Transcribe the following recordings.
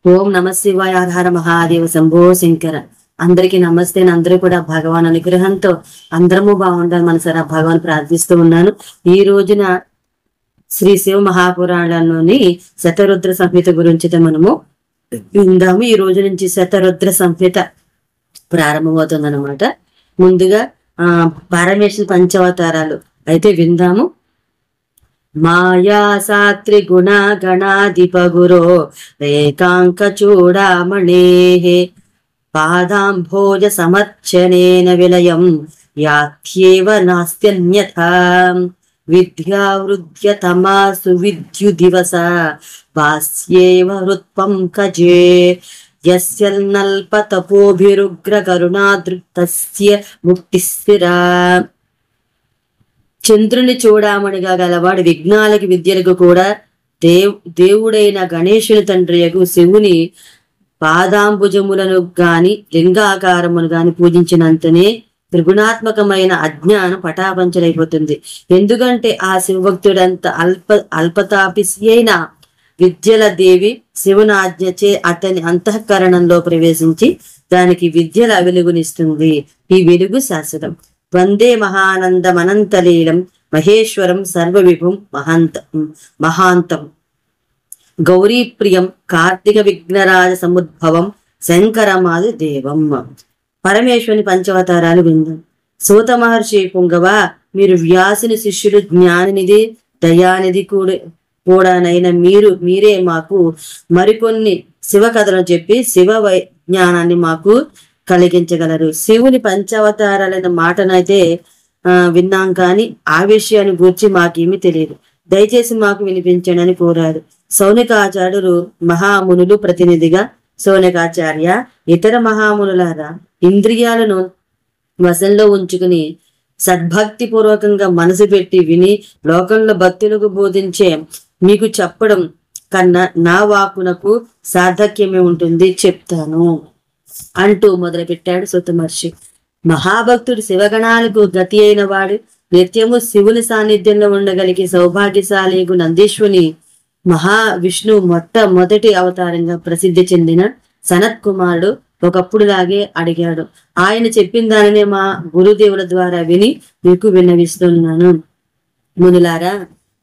ఓం నమ శివాయ. హర మహాదేవ శంభో శంకర. అందరికీ నమస్తే. అందరూ కూడా భగవాన్ అనుగ్రహంతో అందరము బాగుండాలి మనసారా భగవాన్ ప్రార్థిస్తూ ఉన్నాను. ఈ రోజున శ్రీ శివ మహాపురాణంలోని శతరుద్ర సంహిత గురించి మనము విందాము. ఈ రోజు నుంచి శతరుద్ర సంహిత ప్రారంభమవుతుంది అనమాట. ముందుగా పరమేశ్వర పంచవతారాలు అయితే విందాము. మాయా సాత్రి గుణ గణాధిప గురో రేకాంక చూడామణే పాదాంభోజ సమర్చనేన విలయం యాత్యేవ నాస్త్యన్యథా విద్యావృద్యతమాసు విద్యు దివస వాస్యేవ హృత్పంకజే యస్యల్నల్పతపోభిరుగ్ర కరుణాదృప్తస్య ముక్తిస్ఫిరా. చంద్రుని చూడామణిగా గలవాడు విఘ్నాలకి విద్యలకు కూడా దేవుడైన గణేశుని తండ్రియగు శివుని పాదాంబుజములను గాని లింగాకారమును గాని పూజించినంతనే త్రిగుణాత్మకమైన అజ్ఞానం పటాపంచలైపోతుంది. ఎందుకంటే ఆ శివభక్తుడంత అల్పతాపిసి అయిన విద్యల దేవి శివుని ఆజ్ఞచే అతని అంతఃకరణంలో ప్రవేశించి దానికి విద్యల వెలుగునిస్తుంది. ఈ వెలుగు శాశ్వతం. వందే మహానందమనంతలీలం మహేశ్వరం సర్వవిభుం మహాంతం గౌరీప్రియం కార్తీక విఘ్నరాజ సముద్భవం శంకరమాది దేవం. పరమేశ్వరుని పంచవతారాలు విందాం. సూత మహర్షి పుంగవ, మీరు వ్యాసుని శిష్యులు, జ్ఞాననిధి దయానిధి కూడానైన మీరే మాకు మరికొన్ని శివ కథలను చెప్పి శివ జ్ఞానాన్ని మాకు కలిగించగలరు. శివుని పంచవతారాలైన మాటనైతే విన్నాం, కానీ ఆ విషయాన్ని గూర్చి మాకేమీ తెలియదు. దయచేసి మాకు వినిపించండి అని కోరారు. సౌనకాచార్యులు మహామునులు ప్రతినిధిగా, సౌనకాచార్య, ఇతర మహామునులారా, ఇంద్రియాలను వశంలో ఉంచుకుని సద్భక్తి పూర్వకంగా మనసు పెట్టి విని లోకంలో భక్తులకు బోధించే మీకు చెప్పడం కన్నా నా వాక్కునకు సార్థక్యమే ఉంటుంది, చెప్తాను అంటూ మొదలుపెట్టాడు సూత మహర్షి. మహాభక్తుడు శివగణాలకు గతి అయిన వాడు, నిత్యము శివుని సాన్నిధ్యంలో ఉండగలిగే సౌభాగ్యశాలిగు నందీశ్వని మహావిష్ణువు మొట్టమొదటి అవతారంగా ప్రసిద్ధి చెందిన సనత్ కుమారుడు ఒకప్పుడులాగే అడిగాడు. ఆయన చెప్పిన దానినే మా గురుదేవుల ద్వారా విని మీకు విన్నవిస్తున్నాను. మునులారా,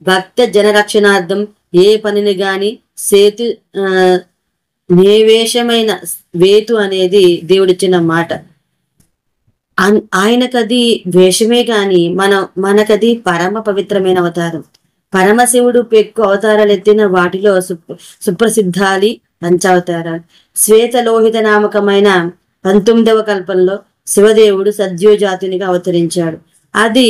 భక్త జనరక్షణార్థం ఏ పనిని గాని సేతు నివేశమైన వేతు అనేది దేవుడిచ్చిన మాట. ఆయనకది వేషమే కాని మనకది పరమ పవిత్రమైన అవతారం. పరమశివుడు పెక్కు అవతారాలు ఎత్తిన వాటిలో సుప్రసిద్ధాలి పంచావతారాలు. శ్వేతలోహిత నామకమైన 19వ కల్పంలో శివదేవుడు సద్యోజాతునిగా అవతరించాడు. అది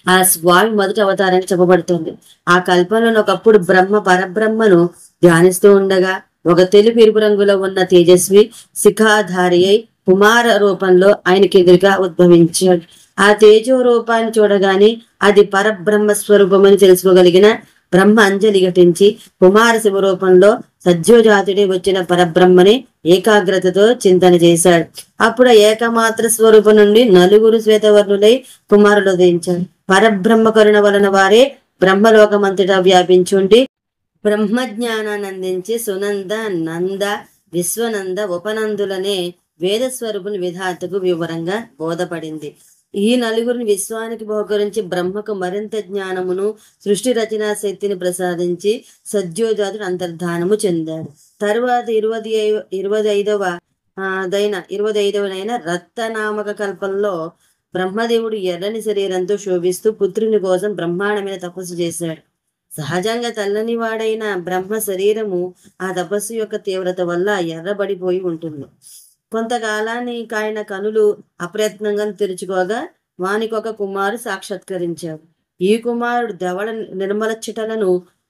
ఆ స్వామి మొదటి అవతారానికి చెప్పబడుతుంది. ఆ కల్పంలో ఒకప్పుడు బ్రహ్మ పరబ్రహ్మను ధ్యానిస్తూ ఉండగా ఒక తెలుపు ఎరుపు రంగులో ఉన్న తేజస్వి శిఖాధారి అయి కుమార రూపంలో ఆయనకి ఎదురుగా ఉద్భవించాడు. ఆ తేజో రూపాన్ని చూడగానే అది పరబ్రహ్మ స్వరూపమని తెలుసుకోగలిగిన బ్రహ్మ అంజలి ఘటించి కుమార శివ రూపంలో సద్యోజాతుడే వచ్చిన పరబ్రహ్మని ఏకాగ్రతతో చింతన చేశాడు. అప్పుడు ఏకమాత్ర స్వరూపం నుండి 4 శ్వేతవర్ణులై కుమారులు ఉదయించాడు. పరబ్రహ్మ కరుణ వలన వారే బ్రహ్మలోకమంతటా వ్యాపించుండి బ్రహ్మజ్ఞానాన్ని అందించి సునంద, నంద, విశ్వనంద ఉపనందులనే వేదస్వరూపుని విధాతకు వివరంగా బోధపడింది. ఈ 4 విశ్వానికి బహుకరించి బ్రహ్మకు మరింత జ్ఞానమును సృష్టి రచనా శక్తిని ప్రసాదించి సద్యోజాతుడు అంతర్ధానము చెందాడు. తరువాత 25వ రక్తనామక కల్పంలో బ్రహ్మదేవుడు ఎర్రని శరీరంతో శోభిస్తూ పుత్రుని కోసం బ్రహ్మాండమైన తపస్సు చేశాడు. సహజంగా తెల్లని వాడైన బ్రహ్మ శరీరము ఆ తపస్సు యొక్క తీవ్రత వల్ల ఎర్రబడిపోయి ఉంటుంది. కొంతకాలానికి ఆయన కనులు అప్రయత్నంగా తెరుచుకోగా వానికి ఒక కుమారుడు సాక్షాత్కరించాడు. ఈ కుమారుడు ధవళ నిర్మల చిటలను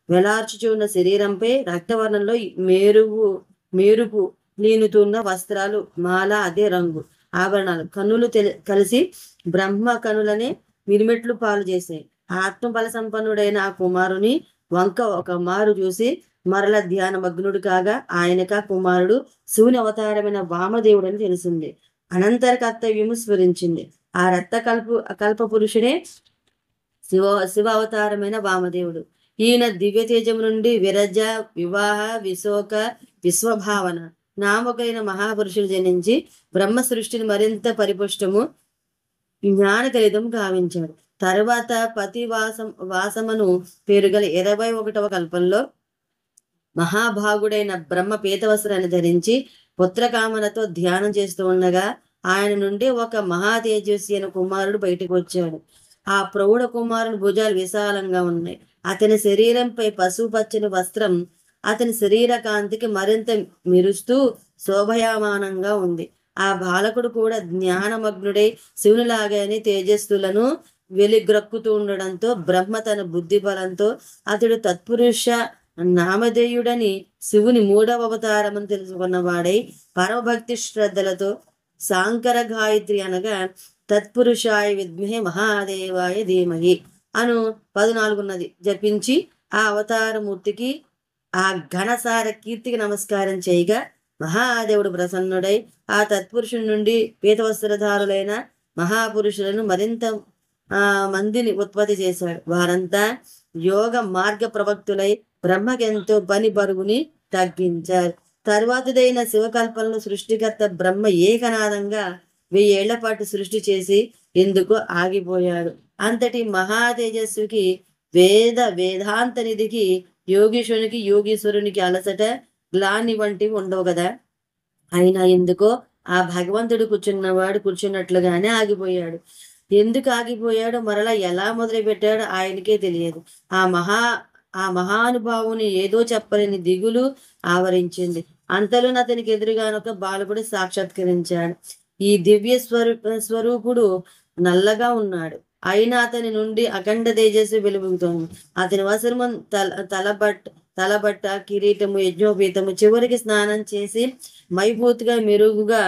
వెలార్చుచున్న శరీరంపై రక్తవర్ణంలో మేరుపు లీనుతున్న వస్త్రాలు, మాల అదే రంగు ఆభరణాలు, కన్నులు కలిసి బ్రహ్మ కనులనే మిరిమెట్లు పాలు చేశాయి. ఆత్మబల సంపన్నుడైన ఆ కుమారుని వంక ఒక మారు చూసి మరల ధ్యాన మగ్నుడు కాగా ఆయనక కుమారుడు శివుని అవతారమైన వామదేవుడు అని తెలిసింది. అనంతర కర్తవ్యము స్మరించింది. ఆ కల్ప పురుషుడే శివ అవతారమైన వామదేవుడు. ఈయన దివ్య తేజం నుండి విరజ, వివాహ, విశోక, విశ్వభావన నామకైన మహాపురుషులు జనించి బ్రహ్మ సృష్టిని మరింత పరిపుష్టము జ్ఞానకలితం గావించాడు. తర్వాత వాసమను పేరుగల 21వ కల్పంలో మహాభాగుడైన బ్రహ్మ పీతవస్త్రాన్ని ధరించి పుత్రకామనతో ధ్యానం చేస్తూ ఉండగా ఆయన నుండి ఒక మహా తేజస్వి అయిన కుమారుడు బయటకు వచ్చాడు. ఆ ప్రౌఢ కుమారుని భుజాలు విశాలంగా ఉన్నాయి. అతని శరీరంపై పసుపచ్చని వస్త్రం అతని శరీర కాంతికి మరింత మెరుస్తూ శోభయామానంగా ఉంది. ఆ బాలకుడు కూడా జ్ఞానమగ్నుడై శివునిలాగానే తేజస్సులను వెలిగ్రక్కుతూ ఉండడంతో బ్రహ్మ తన బుద్ధి బలంతో అతడు తత్పురుష నామధేయుడని శివుని 3వ అవతారమని తెలుసుకున్నవాడై పరమభక్తి శ్రద్ధలతో సాంకర గాయత్రి అనగా తత్పురుషాయ విద్మహే మహాదేవాయ ధీమహి అను 14 జపించి ఆ అవతారమూర్తికి ఆ ఘనసార కీర్తికి నమస్కారం చేయగా మహాదేవుడు ప్రసన్నుడై ఆ తత్పురుషుని నుండి పీతవస్త్రధారులైన మహాపురుషులను మరింత మందిని ఉత్పత్తి చేశాడు. వారంతా యోగ మార్గ ప్రవక్తులై బ్రహ్మకెంతో పని బరువుని తగ్గించారు. తరువాతదైన శివకల్పనలో సృష్టికర్త బ్రహ్మ ఏకనాదంగా 1000 ఏళ్ల పాటు సృష్టి చేసి ఎందుకు ఆగిపోయాడు. అంతటి మహా తేజస్వికి వేదాంత నిధికి యోగీశ్వరునికి యోగీశ్వరునికి అలసట గ్లాని వంటివి ఉండవు కదా. అయినా ఎందుకో ఆ భగవంతుడు కూర్చున్నట్లుగానే ఆగిపోయాడు. ఎందుకు ఆగిపోయాడో మరలా ఎలా మొదలుపెట్టాడో ఆయనకే తెలియదు. ఆ మహానుభావుని ఏదో చెప్పలేని దిగులు ఆవరించింది. అంతలో అతనికి ఎదురుగానొక బాలకుడు సాక్షాత్కరించాడు. ఈ దివ్య స్వరూపుడు నల్లగా ఉన్నాడు. అయినా అతని నుండి అఖండ తేజస్సు వెలుగుతోంది. అతని వస్త్రము తలబట్ట కిరీటము యజ్ఞోపీతము చివరికి స్నానం చేసి మైపూతిగా మెరుగుగా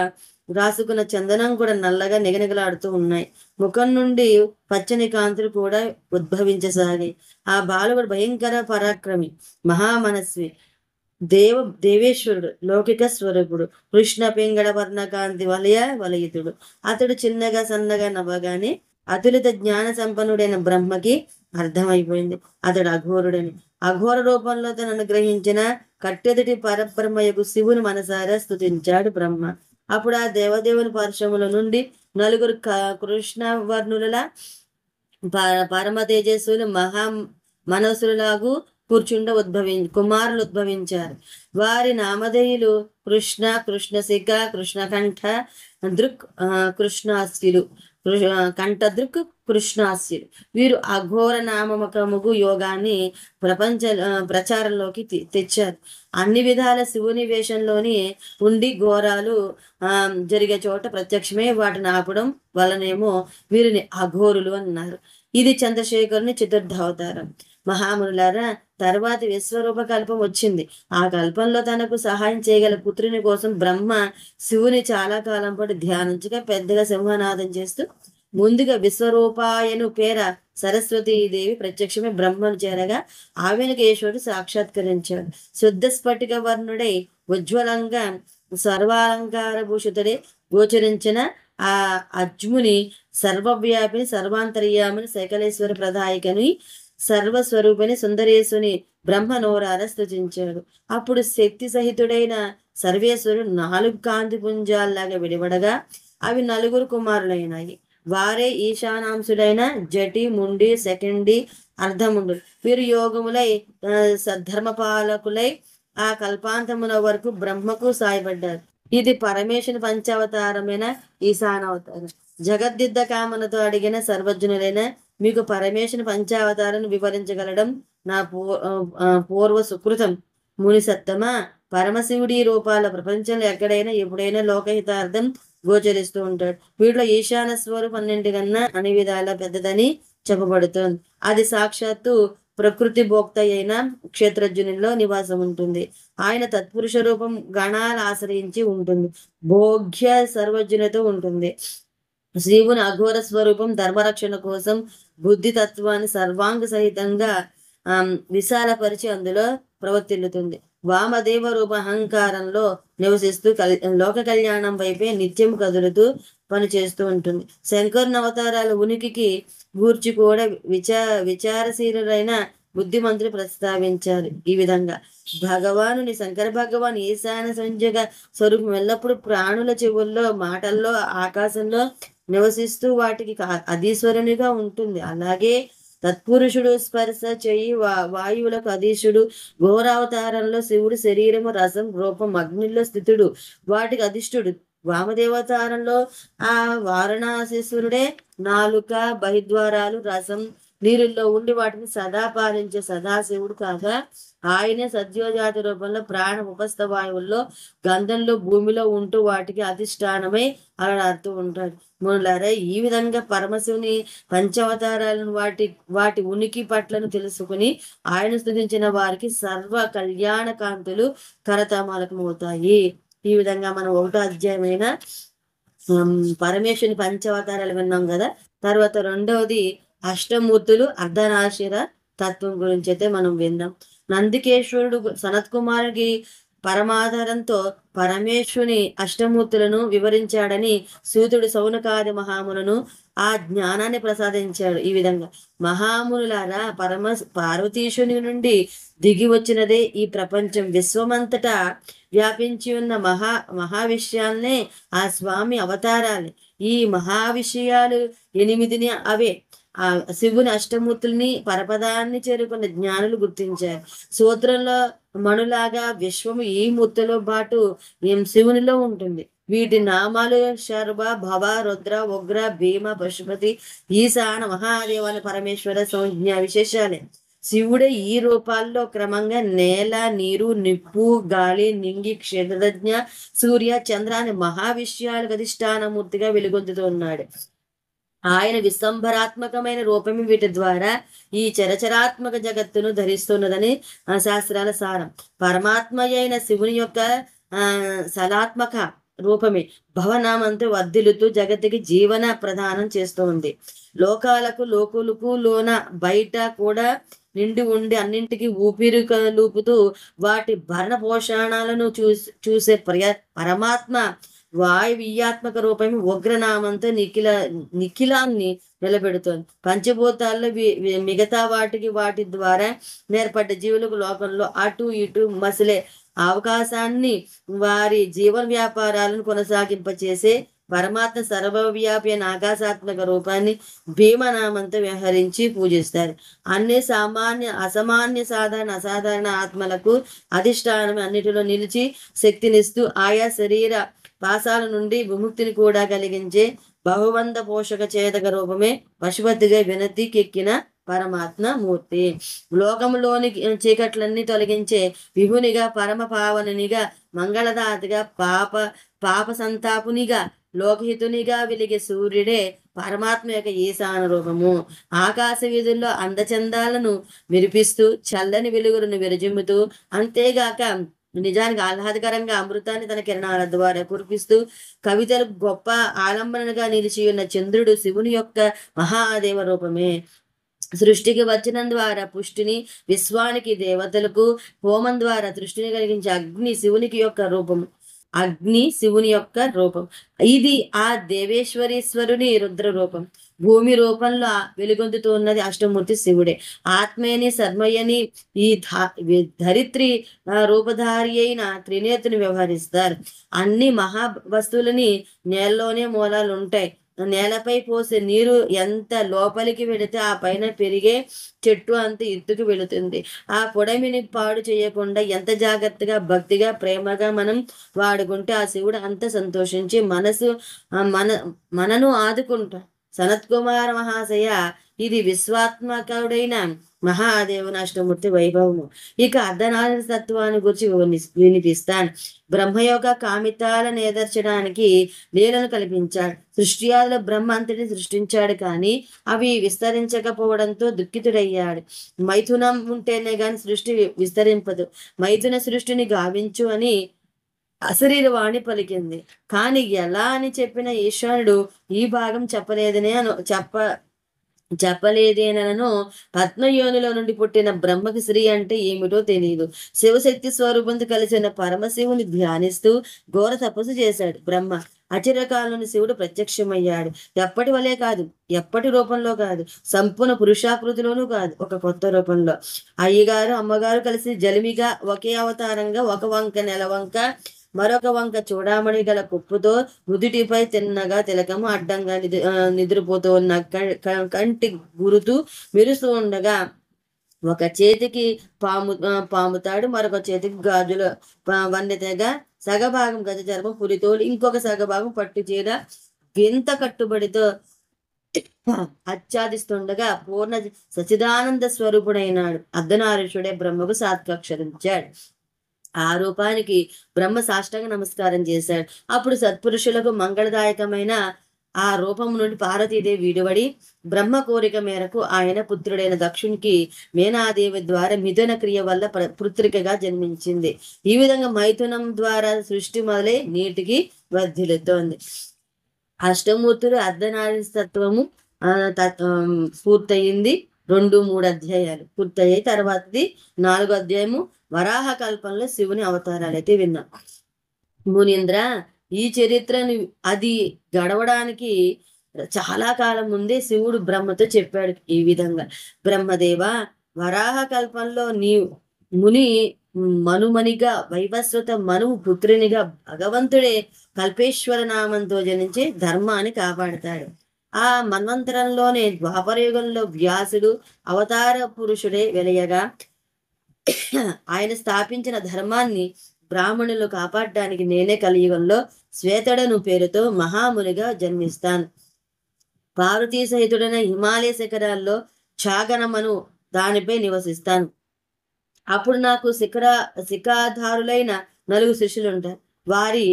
రాసుకున్న చందనం కూడా నల్లగా నిగనిగలాడుతూ ఉన్నాయి. ముఖం నుండి పచ్చని కాంతులు కూడా ఉద్భవించసాగాయి. ఆ బాలుడు భయంకర పరాక్రమి, మహామనస్వి, దేవేశ్వరుడు, లౌకిక స్వరూపుడు, కృష్ణ పింగళ వర్ణకాంతి వలయితుడు. అతడు చిన్నగా సన్నగా నవ్వగానే అతులిత జ్ఞాన సంపన్నుడైన బ్రహ్మకి అర్థమైపోయింది అతడు అఘోరుడని. అఘోర రూపంలో తను అనుగ్రహించిన కట్టెదుటి పరబ్రహ్మయకు శివుని మనసారా స్తుతించాడు బ్రహ్మ. అప్పుడు ఆ దేవదేవుని పార్శ్వముల నుండి 4 కృష్ణవర్ణుల పరమ తేజస్సులు మనసులాగు కుమారులు ఉద్భవించారు. వారి నామధేయులు కృష్ణ, కృష్ణశిఖ, కృష్ణకంఠ, కృష్ణాస్యులు, కంఠదృక్, కృష్ణాస్యులు. వీరు అఘోర నామకముగు యోగాన్ని ప్రచారంలోకి తెచ్చారు. అన్ని విధాల శివుని వేషంలోని ఉండి ఘోరాలు జరిగే చోట ప్రత్యక్షమే వాటిని ఆపడం వలనేమో వీరిని అఘోరులు అన్నారు. ఇది చంద్రశేఖరుని 4వ అవతారం. మహామునులారా, తర్వాత విశ్వరూప కల్పం వచ్చింది. ఆ కల్పంలో తనకు సహాయం చేయగల పుత్రుని కోసం బ్రహ్మ శివుని చాలా కాలం పాటు ధ్యానించగా పెద్దగా సింహనాదం చేస్తూ ముందుగా విశ్వరూపాయను పేర సరస్వతీదేవి ప్రత్యక్షమే బ్రహ్మను చేరగా ఆమెను ఈశ్వరుడు సాక్షాత్కరించాడు. శుద్ధ స్ఫటిక వర్ణుడై ఉజ్వలంగా సర్వాలంకార భూషితుడే గోచరించిన ఆ అజ్ముని సర్వవ్యాపిని, సర్వాంతర్యామిని, సకలేశ్వర ప్రదాయకని, సర్వస్వరూపిణి సుందరేశుని బ్రహ్మ నోరార స్తుతించాడు. అప్పుడు శక్తి సహితుడైన సర్వేశ్వరుడు 4 కాంతి పుంజాల్లాగా విడిపడగా అవి 4 కుమారులైనాయి. వారే ఈశానాంశుడైన జటి, ముండి, సెకండి, అర్ధముండు. వీరు యోగములై సద్ధర్మపాలకులై ఆ కల్పాంతమున వరకు బ్రహ్మకు సాయపడ్డారు. ఇది పరమేశ్వరుని పంచావతారమైన ఈశానావతారం. జగద్దిద్ద కామనతో అడిగిన సర్వజ్ఞులైన మీకు పరమేశ్వరుని పంచావతారాన్ని వివరించగలడం నా పూర్వ సుకృతం. ముని సత్తమా, పరమశివుడి రూపాల ప్రపంచంలో ఎక్కడైనా ఎప్పుడైనా లోకహితార్థం గోచరిస్తూ ఉంటాడు. వీటిలో ఈశాన స్వరూపం 12 కన్నా అన్ని విధాలా పెద్దదని చెప్పబడుతోంది. అది సాక్షాత్తు ప్రకృతి భోక్త అయిన క్షేత్రజ్ఞునిలో నివాసం ఉంటుంది. ఆయన తత్పురుష రూపం గణాలు ఆశ్రయించి ఉంటుంది. భోగ్య సర్వజ్ఞునితో ఉంటుంది. శివుని అఘోర స్వరూపం ధర్మరక్షణ కోసం బుద్ధి తత్వాన్ని సర్వాంగ సహితంగా విశాలపరిచి అందులో ప్రవర్తిల్లుతుంది. వామదేవ రూప అహంకారంలో నివసిస్తూ లోక కళ్యాణం వైపే నిత్యం కదులుతూ పనిచేస్తూ ఉంటుంది. శంకరుని అవతారాల ఉనికికి గూర్చి కూడా విచారశీలురైన బుద్ధిమంతులు ప్రస్తావించారు. ఈ విధంగా భగవానుని శంకర భగవాన్ ఈశాన సంజగ స్వరూపం ఎల్లప్పుడూ ప్రాణుల చెవుల్లో, మాటల్లో, ఆకాశంలో నివసిస్తూ వాటికి అధీశ్వరునిగా ఉంటుంది. అలాగే తత్పురుషుడు స్పర్శ చెయ్యి వాయువులకు అధీశుడు. ఘోరావతారంలో శివుడు శరీరము, రసం, రూపం, అగ్నిలో స్థితుడు, వాటికి అధిష్ఠుడు. వామదేవతారంలో ఆ వారణాసీశ్వరుడే నాలుక, బహిద్వారాలు, రసం, నీరుల్లో ఉండి వాటిని సదా పాలించే సదాశివుడు కాగా ఆయనే సద్యోజాతి రూపంలో ప్రాణ ఉపస్థ వాయువుల్లో, గంధంలో, భూమిలో ఉంటూ వాటికి అధిష్టానమై అలాడుతూ ఉంటాడు. మునులారా, ఈ విధంగా పరమశివుని పంచవతారాలను వాటి ఉనికి పట్లను తెలుసుకుని ఆయన స్తుతించిన వారికి సర్వ కళ్యాణ కాంతులు కరతమాలకమవుతాయి. ఈ విధంగా మనం 1వ అధ్యాయమైన పరమేశ్వరుని పంచవతారాలు విన్నాం కదా. తర్వాత 2వది అష్టమూర్తులు అర్ధనాశిర తత్వం గురించి అయితే మనం విందాం. నందికేశ్వరుడు సనత్ కుమారుడికి పరమాధారంతో పరమేశ్వరుని అష్టమూర్తులను వివరించాడని సూతుడు సౌనకాది మహాములను ఆ జ్ఞానాన్ని ప్రసాదించాడు. ఈ విధంగా మహామునులారా, పార్వతీశుని నుండి దిగి వచ్చినదే ఈ ప్రపంచం. విశ్వమంతటా వ్యాపించి ఉన్న మహావిషయాలనే ఆ స్వామి అవతారాలు. ఈ మహావిషయాలు 8 అవే ఆ శివుని అష్టమూర్తుల్ని పరపదాన్ని చేరుకున్న జ్ఞానులు గుర్తించారు. సూత్రంలో మణులాగా విశ్వము ఈ మూర్తిలో పాటు శివునిలో ఉంటుంది. వీటి నామాలు శర్వ, భవ, రుద్ర, ఉగ్ర, భీమ, పశుపతి, ఈశాన, మహాదేవాని, పరమేశ్వర సంజ్ఞ విశేషాలే. శివుడే ఈ రూపాల్లో క్రమంగా నేల, నీరు, నిప్పు, గాలి, నింగి, క్షేత్రజ్ఞ, సూర్య, చంద్రాన్ని మహావిషయాలకు అధిష్టానమూర్తిగా వెలుగొందుతున్నాడు. ఆయన విశ్వంభరాత్మకమైన రూపమే వీటి ద్వారా ఈ చరచరాత్మక జగత్తును ధరిస్తున్నదని శాస్త్రాల సారం. పరమాత్మ అయిన శివుని యొక్క సలాత్మక రూపమే భవనామంతో వర్ధిల్లుతూ జగత్తుకి జీవన ప్రదానం చేస్తూ ఉంది. లోకులకు లోన బయట కూడా నిండి ఉండి అన్నింటికి ఊపిరి లూపుతూ వాటి భరణ పోషణాలను చూసే పరమాత్మ వాయువ్యాత్మక రూపమే ఉగ్రనామంతో నిఖిలాన్ని నిలబెడుతోంది. పంచభూతాల్లో మిగతా వాటి ద్వారా నేర్పడ్డ జీవులకు లోకంలో అటు ఇటు మసిలే అవకాశాన్ని వారి జీవన వ్యాపారాలను కొనసాగింపచేసే పరమాత్మ సర్వవ్యాపి అయిన ఆకాశాత్మక రూపాన్ని భీమనామంతో వ్యవహరించి పూజిస్తారు. అన్ని అసామాన్య అసాధారణ ఆత్మలకు అధిష్టానం అన్నిటిలో నిలిచి శక్తినిస్తూ ఆయా శరీర పాసాల నుండి విముక్తిని కూడా కలిగించే బహువంద పోషక చేతక రూపమే పశుపతిగా వినతికెక్కిన పరమాత్మ మూర్తి. లోకంలోని చీకట్లన్నీ తొలగించే విభునిగా, పరమ పావనునిగా, మంగళదాతగా, పాప సంతాపునిగా, లోకహితునిగా వెలిగే సూర్యుడే పరమాత్మ యొక్క ఈశాన రూపము. ఆకాశ వీధుల్లో అందచందాలను విరిపిస్తూ చల్లని వెలుగులను విరజిమ్ముతూ, అంతేగాక నిజానికి ఆహ్లాదకరంగా అమృతాన్ని తన కిరణాల ద్వారా కురిపిస్తూ కవితలకు గొప్ప ఆలంబనగా నిలిచి ఉన్న చంద్రుడు శివుని యొక్క మహాదేవ రూపమే. సృష్టికి వచనం ద్వారా పుష్టిని, విశ్వానికి దేవతలకు హోమం ద్వారా సృష్టిని కలిగించే అగ్ని శివుని యొక్క రూపం. ఇది ఆ దేవేశ్వరీశ్వరుని రుద్ర రూపం. భూమి రూపంలో వెలుగొందుతూ ఉన్నది అష్టమూర్తి శివుడే. ఆత్మయని, శర్మయ్యని, ఈ ధరిత్రి రూపధారి అయిన త్రినేత్రుని వ్యవహరిస్తారు. అన్ని మహా వస్తువులని నేలలోనే మూలాలు ఉంటాయి. నేలపై పోసే నీరు ఎంత లోపలికి వెళితే ఆ పైన పెరిగే చెట్టు అంత ఎత్తుకు వెళుతుంది. ఆ పొడమిని పాడు చేయకుండా ఎంత జాగ్రత్తగా, భక్తిగా, ప్రేమగా మనం వాడుకుంటే ఆ శివుడు అంత సంతోషించి మనను ఆదుకుంటాం. సనత్ కుమార మహాశయ, ఇది విశ్వాత్మకుడైన మహాదేవుని అష్టమూర్తి వైభవము. ఇక అర్ధనారీశ్వర తత్వాన్ని గురించి వినిపిస్తాను. బ్రహ్మయోగ కామితాల నేదర్చడానికి లీలను కల్పించాడు. సృష్టియాదుల బ్రహ్మ అంతటిని సృష్టించాడు, కానీ అవి విస్తరించకపోవడంతో దుఃఖితుడయ్యాడు. మైథునం ఉంటేనే గాని సృష్టి విస్తరింపదు. మైథున సృష్టిని గావించు అని అశరీరవాణి పలికింది. కానీ ఎలా అని చెప్పిన ఈశ్వరుడు ఈ భాగం చెప్పలేదేనను. పద్మయోనిలో నుండి పుట్టిన బ్రహ్మకి శ్రీ అంటే ఏమిటో తెలియదు. శివశక్తి స్వరూపంతో కలిసిన పరమశివుని ధ్యానిస్తూ ఘోర తపస్సు చేశాడు బ్రహ్మ. అచిరకాలంలో శివుడు ప్రత్యక్షమయ్యాడు. ఎప్పటి వలే కాదు, ఎప్పటి రూపంలో కాదు, సంపూర్ణ పురుషాకృతిలోనూ కాదు, ఒక కొత్త రూపంలో. అయ్యగారు అమ్మగారు కలిసి జలిమిగా ఒకే అవతారంగా ఒక వంక నెలవంక, మరొక వంక చూడామణి గల కుప్పుతో నుదుటిపై తిన్నగా తిలకము అడ్డంగా నిద్రపోతూ ఉన్న కంటి గురుతూ మెరుస్తూ ఉండగా, ఒక చేతికి పాముతాడు, మరొక చేతికి గాజుల వన్నెతగా, సగభాగం గజ చర్మం పులితోలు, ఇంకొక సగభాగం పట్టు చీర వింత కట్టుబడితో ఆచ్ఛాదిస్తుండగా పూర్ణ సచిదానంద స్వరూపుడైనాడు. అర్ధనారీశ్వరుడే బ్రహ్మకు సాత్కాక్షరించాడు. ఆ రూపానికి బ్రహ్మ సాష్టాంగ నమస్కారం చేశాడు. అప్పుడు సత్పురుషులకు మంగళదాయకమైన ఆ రూపం నుండి పార్వతీదేవి విడివడి బ్రహ్మ కోరిక మేరకు ఆయన పుత్రుడైన దక్షునికి మేనాదేవి ద్వారా మిథున క్రియ వల్ల పుత్రికగా జన్మించింది. ఈ విధంగా మైథునం ద్వారా సృష్టి మొదలై నీటికి వర్ధిల్లుతోంది. అష్టమూర్తులు అర్ధనారీస్తత్వము పూర్తయింది. 2-3 అధ్యాయాలు పూర్తయ్యాయి. తర్వాతది 4వ అధ్యాయము వరాహ కల్పంలో శివుని అవతారాలు అయితే విన్నాం. మునీంద్ర, ఈ చరిత్రను అది గడవడానికి చాలా కాలం ముందే శివుడు బ్రహ్మతో చెప్పాడు ఈ విధంగా, బ్రహ్మదేవ, వరాహ కల్పంలో నీ ముని మనుమనిగా వైవస్వత మనువు పుత్రునిగా భగవంతుడే కల్పేశ్వర నామంతో జనించి ధర్మాన్ని కాపాడతాడు. ఆ మన్వంతరంలోనే ద్వాపరయుగంలో వ్యాసుడు అవతార పురుషుడే వెలయగా ఆయన స్థాపించిన ధర్మాన్ని బ్రాహ్మణులు కాపాడడానికి నేనే కలియుగంలో శ్వేతడను పేరుతో మహామునిగా జన్మిస్తాను. పార్వతీ సహితుడైన హిమాలయ శిఖరాల్లో చాగనమను దానిపై నివసిస్తాను. అప్పుడు నాకు శిఖాధారులైన 4 శిష్యులు ఉంటారు. వారి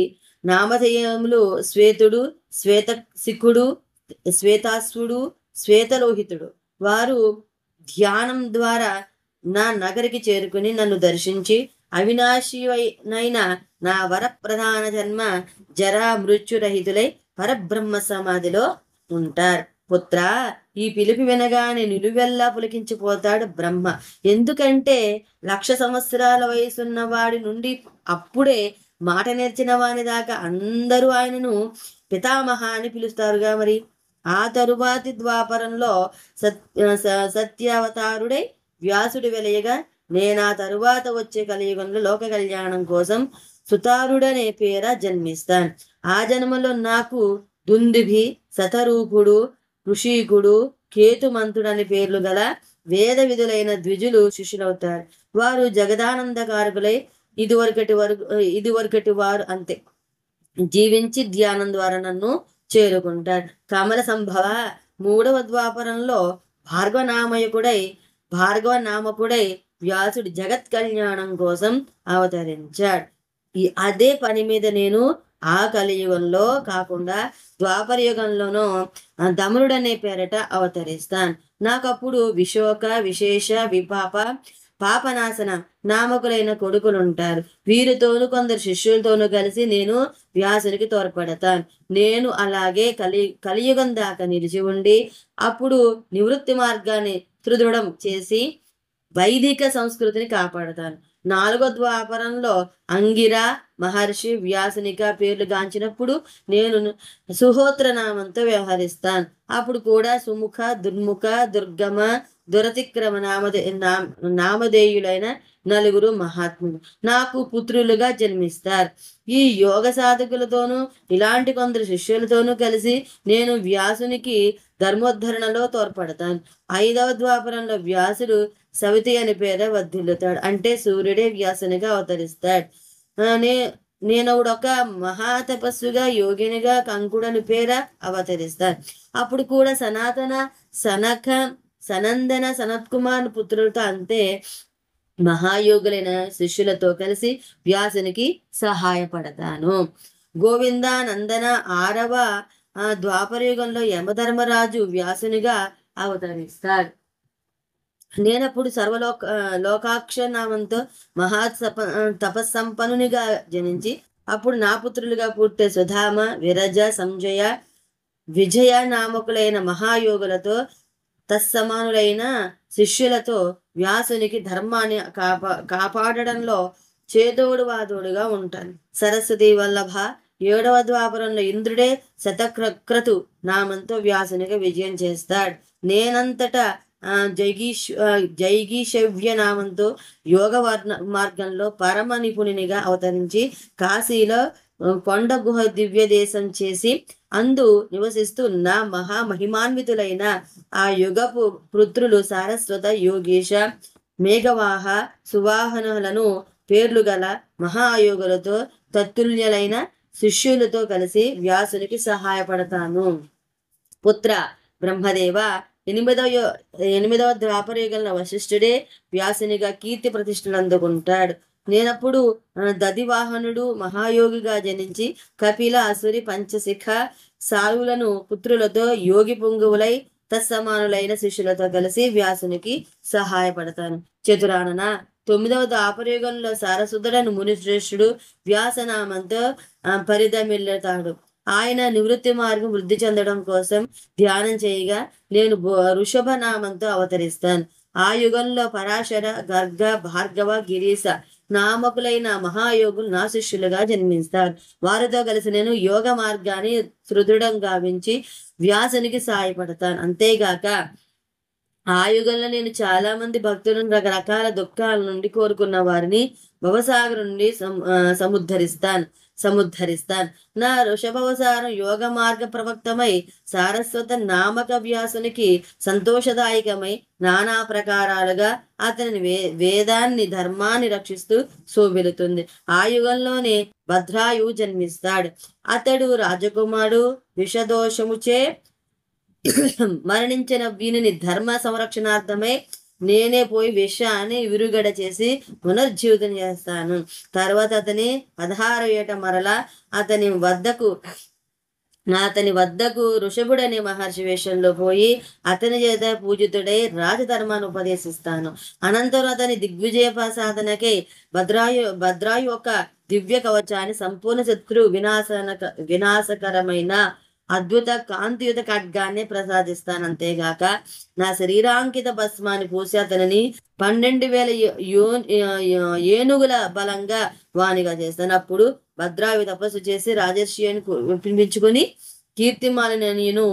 నామధేయములు శ్వేతుడు, శ్వేతశిఖుడు, శ్వేతాశ్వుడు, శ్వేతలోహితుడు. వారు ధ్యానం ద్వారా నా నగరికి చేరుకుని నన్ను దర్శించి అవినాశినైన నా వరప్రధాన జన్మ జరా మృత్యురహితులై పరబ్రహ్మ సమాధిలో ఉంటారు. పుత్ర, ఈ పిలుపు వినగానే నిలువెల్లా పులికించిపోతాడు బ్రహ్మ. ఎందుకంటే 1,00,000 సంవత్సరాల వయసున్న వాడి నుండి అప్పుడే మాట నేర్చిన వాని దాకా అందరూ ఆయనను పితామహ అని పిలుస్తారుగా. మరి ఆ తరువాతి ద్వాపరంలో సత్యావతారుడై వ్యాసుడు వెలయగా, నేనా తరువాత వచ్చే కలియుగంలో లోక కళ్యాణం కోసం సుతారుడనే పేర జన్మిస్తాను. ఆ జన్మలో నాకు దుందుభి, శతరూపుడు, ఋషికుడు, కేతుమంతుడని పేర్లు గల వేద విధులైన ద్విజులు శిష్యులవుతారు. వారు జగదానందకారకులై ఇదివరకటి వారు అంతే జీవించి ధ్యానం ద్వారా నన్ను చేరుకుంటాడు. కమల సంభవ, 3వ ద్వాపరంలో భార్గవనామకుడై వ్యాసుడు జగత్ కళ్యాణం కోసం అవతరించాడు. అదే పని మీద నేను ఆ కలియుగంలో కాకుండా ద్వాపర యుగంలోనూ దమనుడనే పేరట అవతరిస్తాను. నాకప్పుడు విశోక, విశేష, విపాప, పాపనాశన నామకులైన కొడుకులుంటారు. వీరితోనూ కొందరు శిష్యులతోనూ కలిసి నేను వ్యాసునికి తోడ్పడతాను. నేను అలాగే కలియుగం దాకా నిలిచి ఉండి అప్పుడు నివృత్తి మార్గాన్ని సుదృఢం చేసి వైదిక సంస్కృతిని కాపాడతాను. 4వ ద్వాపరంలో అంగిర మహర్షి వ్యాసునిక పేర్లు గాంచినప్పుడు నేను సుహోత్ర నామంతో వ్యవహరిస్తాను. అప్పుడు కూడా సుముఖ, దుర్ముఖ, దుర్గమ, దురతిక్రమ నామధేయులైన 4 మహాత్ములు నాకు పుత్రులుగా జన్మిస్తారు. ఈ యోగ సాధకులతోనూ ఇలాంటి కొందరు శిష్యులతోనూ కలిసి నేను వ్యాసునికి ధర్మోద్ధరణలో తోడ్పడతాను. 5వ ద్వాపరంలో వ్యాసుడు సవితి అని పేర వర్ధిల్లుతాడు. అంటే సూర్యుడే వ్యాసునిగా అవతరిస్తాడు. నేనొక మహాతపస్సుగా, యోగినిగా కంకుడని పేర అవతరిస్తాను. అప్పుడు కూడా సనాతన, సనక, సనందన, సనత్కుమార్ పుత్రులతో అంతే మహాయోగులైన శిష్యులతో కలిసి వ్యాసునికి సహాయపడతాను. గోవిందానందన 6వ ద్వాపరయుగంలో యమధర్మరాజు వ్యాసునిగా అవతరిస్తాడు. నేనప్పుడు లోకాక్ష నామంతో తపస్సంపన్నునిగా జనించి అప్పుడు నా పుత్రులుగా పుట్టే సుధామ, విరజ, సంజయ, విజయ నామకులైన మహాయోగులతో తత్సమానులైన శిష్యులతో వ్యాసునికి ధర్మాన్ని కాపాడడంలో చేదోడు వాదోడుగా ఉంటాను. సరస్వతి వల్లభ ఏడవ ద్వాపరంలో ఇంద్రుడే శతక్రతు నామంతో వ్యాసునిగా విజయం చేస్తాడు. నేనంతటా జైగీషవ్య నామంతో యోగ మార్గంలో పరమ నిపుణునిగా అవతరించి కాశీలో కొండ గుహ దివ్య దేశం చేసి అందు నివసిస్తూ నా మహామహిమాన్వితులైన ఆ యుగపు పుత్రులు సారస్వత, యోగేశ, మేఘవాహ, సువాహనులను పేర్లు గల మహాయోగులతో తత్తుల్యులైన శిష్యులతో కలిసి వ్యాసునికి సహాయపడతాను. పుత్ర బ్రహ్మదేవ, ఎనిమిదవ ద్వాపరయుగంలో వశిష్ఠుడే వ్యాసునిగా కీర్తి ప్రతిష్టలు అందుకుంటాడు. నేనప్పుడు దదివాహనుడు మహాయోగిగా జనించి కపిల, అసురి, పంచశిఖ సాలులను పుత్రులతో యోగి పుంగువులై తత్సమానులైన శిష్యులతో కలిసి వ్యాసునికి సహాయపడతాను. చతురానన 9వ ద్వాపరయుగంలో సారసుతుడను మునిశ్రేష్ఠుడు వ్యాసనామంతో పరిదమిల్లుతాడు. ఆయన నివృత్తి మార్గం వృద్ధి చెందడం కోసం ధ్యానం చేయగా నేను ఋషభ నామంతో అవతరిస్తాను. ఆ యుగంలో పరాశర, గర్గ, భార్గవ, గిరీశ నామకులైన మహాయోగులు నా శిష్యులుగా జన్మిస్తారు. వారితో కలిసి నేను యోగ మార్గాన్ని సుదృఢం గావించి వ్యాసునికి సాయపడతాను. అంతేగాక ఆ యుగంలో నేను చాలా మంది భక్తులను రకరకాల దుఃఖాల నుండి కోరుకున్న వారిని భవసాగర్ నుండి సముద్ధరిస్తాను. నా ఋషభవసారం యోగ మార్గ ప్రవక్తమై సారస్వత నామక వ్యాసునికి సంతోషదాయకమై నానా ప్రకారాలుగా అతని వేదాన్ని, ధర్మాన్ని రక్షిస్తూ శోభిల్లుతుంది. ఆ యుగంలోనే భద్రాయువు జన్మిస్తాడు. అతడు రాజకుమారుడు. విషదోషముచే మరణించిన వీనిని ధర్మ సంరక్షణార్థమై నేనే పోయి విషాన్ని విరుగడ చేసి పునర్జీవితం చేస్తాను. తర్వాత అతని 16వ ఏట మరలా అతని వద్దకు ఋషభుడనే మహర్షి వేషంలో పోయి అతని చేత పూజితుడై రాజధర్మాన్ని ఉపదేశిస్తాను. అనంతరం అతని దిగ్విజయ సాధనకై భద్రాయు ఒక దివ్య కవచాన్ని, సంపూర్ణ శత్రు వినాశకరమైన అద్భుత కాంతియుత ఖడ్గాన్ని ప్రసాదిస్తాను. అంతేగాక నా శరీరాంకిత భస్మాన్ని పూసి అతనిని 12,000 ఏనుగుల బలంగా వానిగా చేస్తాను. అప్పుడు భద్రావి తపస్సు చేసి రాజర్షి అని వినిపించుకుని కీర్తిమాలినీయును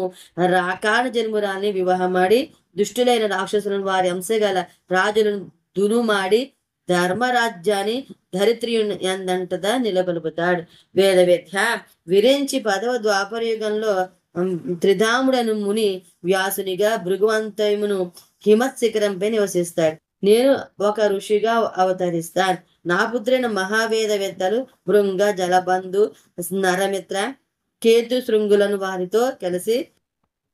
రాకాన జన్మురాల్ని వివాహమాడి దుష్టులైన రాక్షసులను వారి అంశగల రాజులను దునుమాడి ధర్మరాజ్యాన్ని ధరిత్రియుని ఎందంటదా నిలబలుపుతాడు. వేదవేద్య విరించి 10వ ద్వాపరయుగంలో త్రిధాముడను ముని వ్యాసునిగా భృగువంతమును హిమశిఖరంపై నివసిస్తాడు. నేను ఒక ఋషిగా అవతరిస్తాను. నా పుత్రైన మహావేదవేత్తలు భృంగ, జలబంధు, నరమిత్ర, కేతు శృంగులను వారితో కలిసి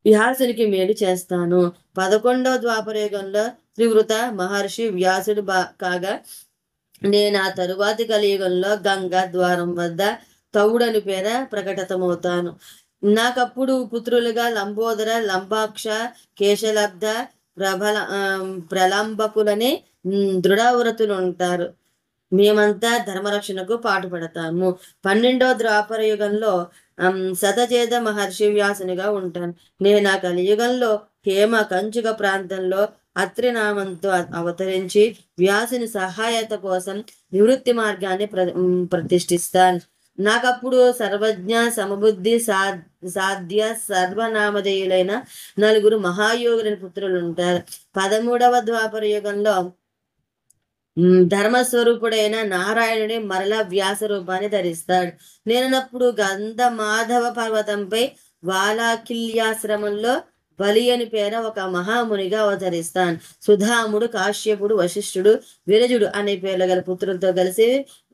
వ్యాసునికి మేలు చేస్తాను. 11వ ద్వాపరయుగంలో త్రివృత మహర్షి వ్యాసుడు కాగా నేను ఆ తరువాతి కలియుగంలో గంగా ద్వారం వద్ద తౌడని పేర ప్రకటితమవుతాను. నాకప్పుడు పుత్రులుగా లంబోదర, లంబాక్ష, కేశలబ్ధ, ప్రలంబకులనే దృఢవ్రతులు ఉంటారు. మేమంతా ధర్మరక్షణకు పాటుపడతాము. 12వ ద్వాపర యుగంలో శతచేత మహర్షి వ్యాసునిగా ఉంటాను. నేను ఆ కలియుగంలో హేమ కంచుక ప్రాంతంలో అత్రి నామంతో అవతరించి వ్యాసుని సహాయత కోసం నివృత్తి మార్గాన్ని ప్రతిష్ఠిస్తాను. నాకప్పుడు సర్వజ్ఞ, సమబుద్ధి, సాధ్య, సర్వనామధేయులైన 4 మహాయోగులైన పుత్రులు ఉంటారు. 13వ ద్వాపర యుగంలో ధర్మస్వరూపుడైన నారాయణుడి మరలా వ్యాస రూపాన్ని ధరిస్తాడు. నేనప్పుడు గంధమాధవ పర్వతంపై వాలాకిల్యాశ్రమంలో బలి అని పేర ఒక మహామునిగా అవతరిస్తాను. సుధాముడు, కాశ్యపుడు, వశిష్ఠుడు, విరజుడు అనే పేర్లు గల పుత్రులతో కలిసి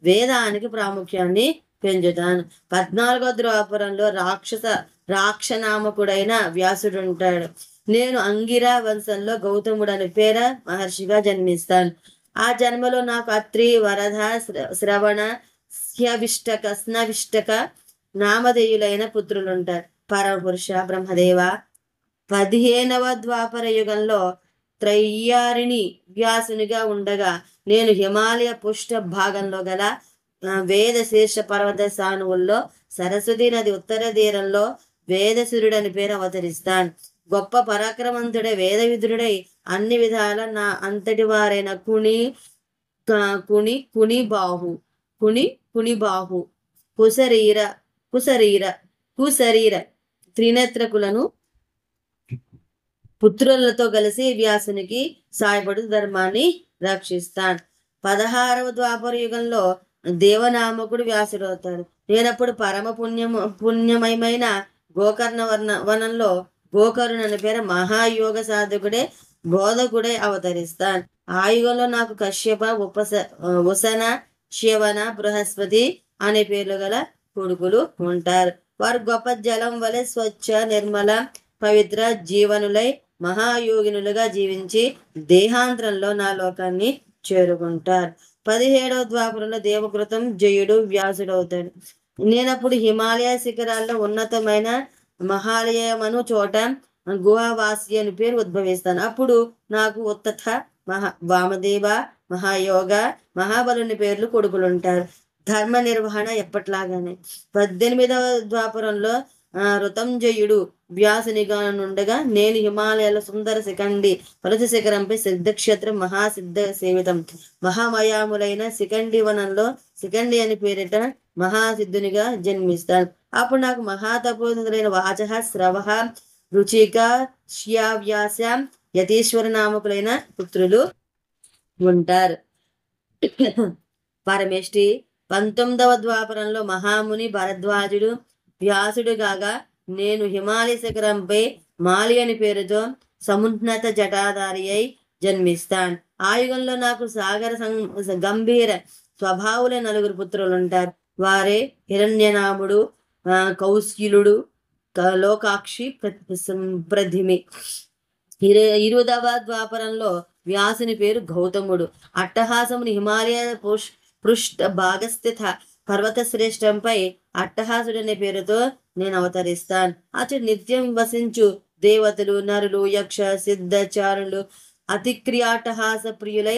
వేదానికి ప్రాముఖ్యాన్ని పెంచుతాను. 14వ ద్వాపరంలో రాక్షనామకుడైన వ్యాసుడు ఉంటాడు. నేను అంగిరా వంశంలో గౌతముడు అని పేర మహర్షిగా జన్మిస్తాను. ఆ జన్మలో నాకు అత్రి, వరద, శ్రవణ, స్నవిష్టక నామధేయులైన పుత్రులుంటారు. పరమపురుష బ్రహ్మదేవ, 15వ ద్వాపర యుగంలో త్రయ్యారిణి వ్యాసునిగా ఉండగా నేను హిమాలయ పుష్ట భాగంలో గల వేద శీర్ష పర్వత సానువుల్లో సరస్వతి నది ఉత్తర తీరంలో వేదసురుడని పేరు అవతరిస్తాను. గొప్ప పరాక్రమంతుడై వేదవిధుడై అన్ని విధాల నా అంతటి వారైన కుణిబాహు కుశరీర కుశరీర కుశరీర త్రినేత్రకులను పుత్రులతో కలిసి వ్యాసునికి సాయపడు ధర్మాన్ని రక్షిస్తాను. 16వ ద్వాపర యుగంలో దేవనామకుడు వ్యాసుడు అవుతాడు. నేనప్పుడు పరమ పుణ్యమయమైన గోకర్ణ వనంలో గోకర్ణుడు అనే పేరు మహాయోగ సాధకుడే బోధకుడే అవతరిస్తాను. ఆ యుగంలో నాకు కశ్యప, ఉసన, శివన, బృహస్పతి అనే పేర్లు గల కొడుకులు ఉంటారు. వారు గొప్ప జలం వలె స్వచ్ఛ, నిర్మల, పవిత్ర జీవనులై మహాయోగినులుగా జీవించి దేహాంతరంలో నా లోకాన్ని చేరుకుంటారు. 17వ ద్వాపరంలో దేవకృతం జయుడు వ్యాసుడు అవుతాడు. నేనప్పుడు హిమాలయ శిఖరాల్లో ఉన్నతమైన మహాలయమను చోట గుహావాసి అని పేరు ఉద్భవిస్తాను. అప్పుడు నాకు ఉత్తథ, వామదేవ, మహాయోగ, మహాబలుని పేర్లు కొడుకులుంటారు. ధర్మ నిర్వహణ ఎప్పట్లాగానే. 18వ ద్వాపరంలో ఋతంజయుడు వ్యాసునిగా నుండగా నేను హిమాలయాల సుందర శిఖండి పలుచ శిఖరంపై సిద్ధక్షేత్రం మహాసిద్ధ సేవితం మహామయాములైన శిఖండి వనంలో శిఖండి అని పేరిట మహాసిద్ధునిగా జన్మిస్తాను. అప్పుడు నాకు మహాతపోధులైన వాచ, శ్రవ, రుచిక, శ్యావ్యాస, యతీశ్వర నామకులైన పుత్రులు ఉంటారు. పరమేష్టి 19వ ద్వాపరంలో మహాముని భరద్వాజుడు వ్యాసుడు కాగా నేను హిమాలయ శిఖరంపై మాలి అని పేరుతో సమున్నత జటాధారి అయి జన్మిస్తాను. ఆ యుగంలో నాకు సాగర గంభీర స్వభావుల 9 పుత్రులు ఉంటారు. వారే హిరణ్యనాముడు, కౌశిలుడు, లోకాక్షి, ప్రధిమి. 20వ ద్వాపరంలో వ్యాసుని పేరు గౌతముడు. అట్టహాసముని హిమాలయ పృష్ఠ భాగస్థిత పర్వత శ్రేష్టంపై అట్టహాసుడనే పేరుతో నేను అవతరిస్తాను. అతడు నిత్యం వసించు దేవతలు, నరులు, యక్ష, సిద్ధచారులు అతిక్రియాటహాస ప్రియులై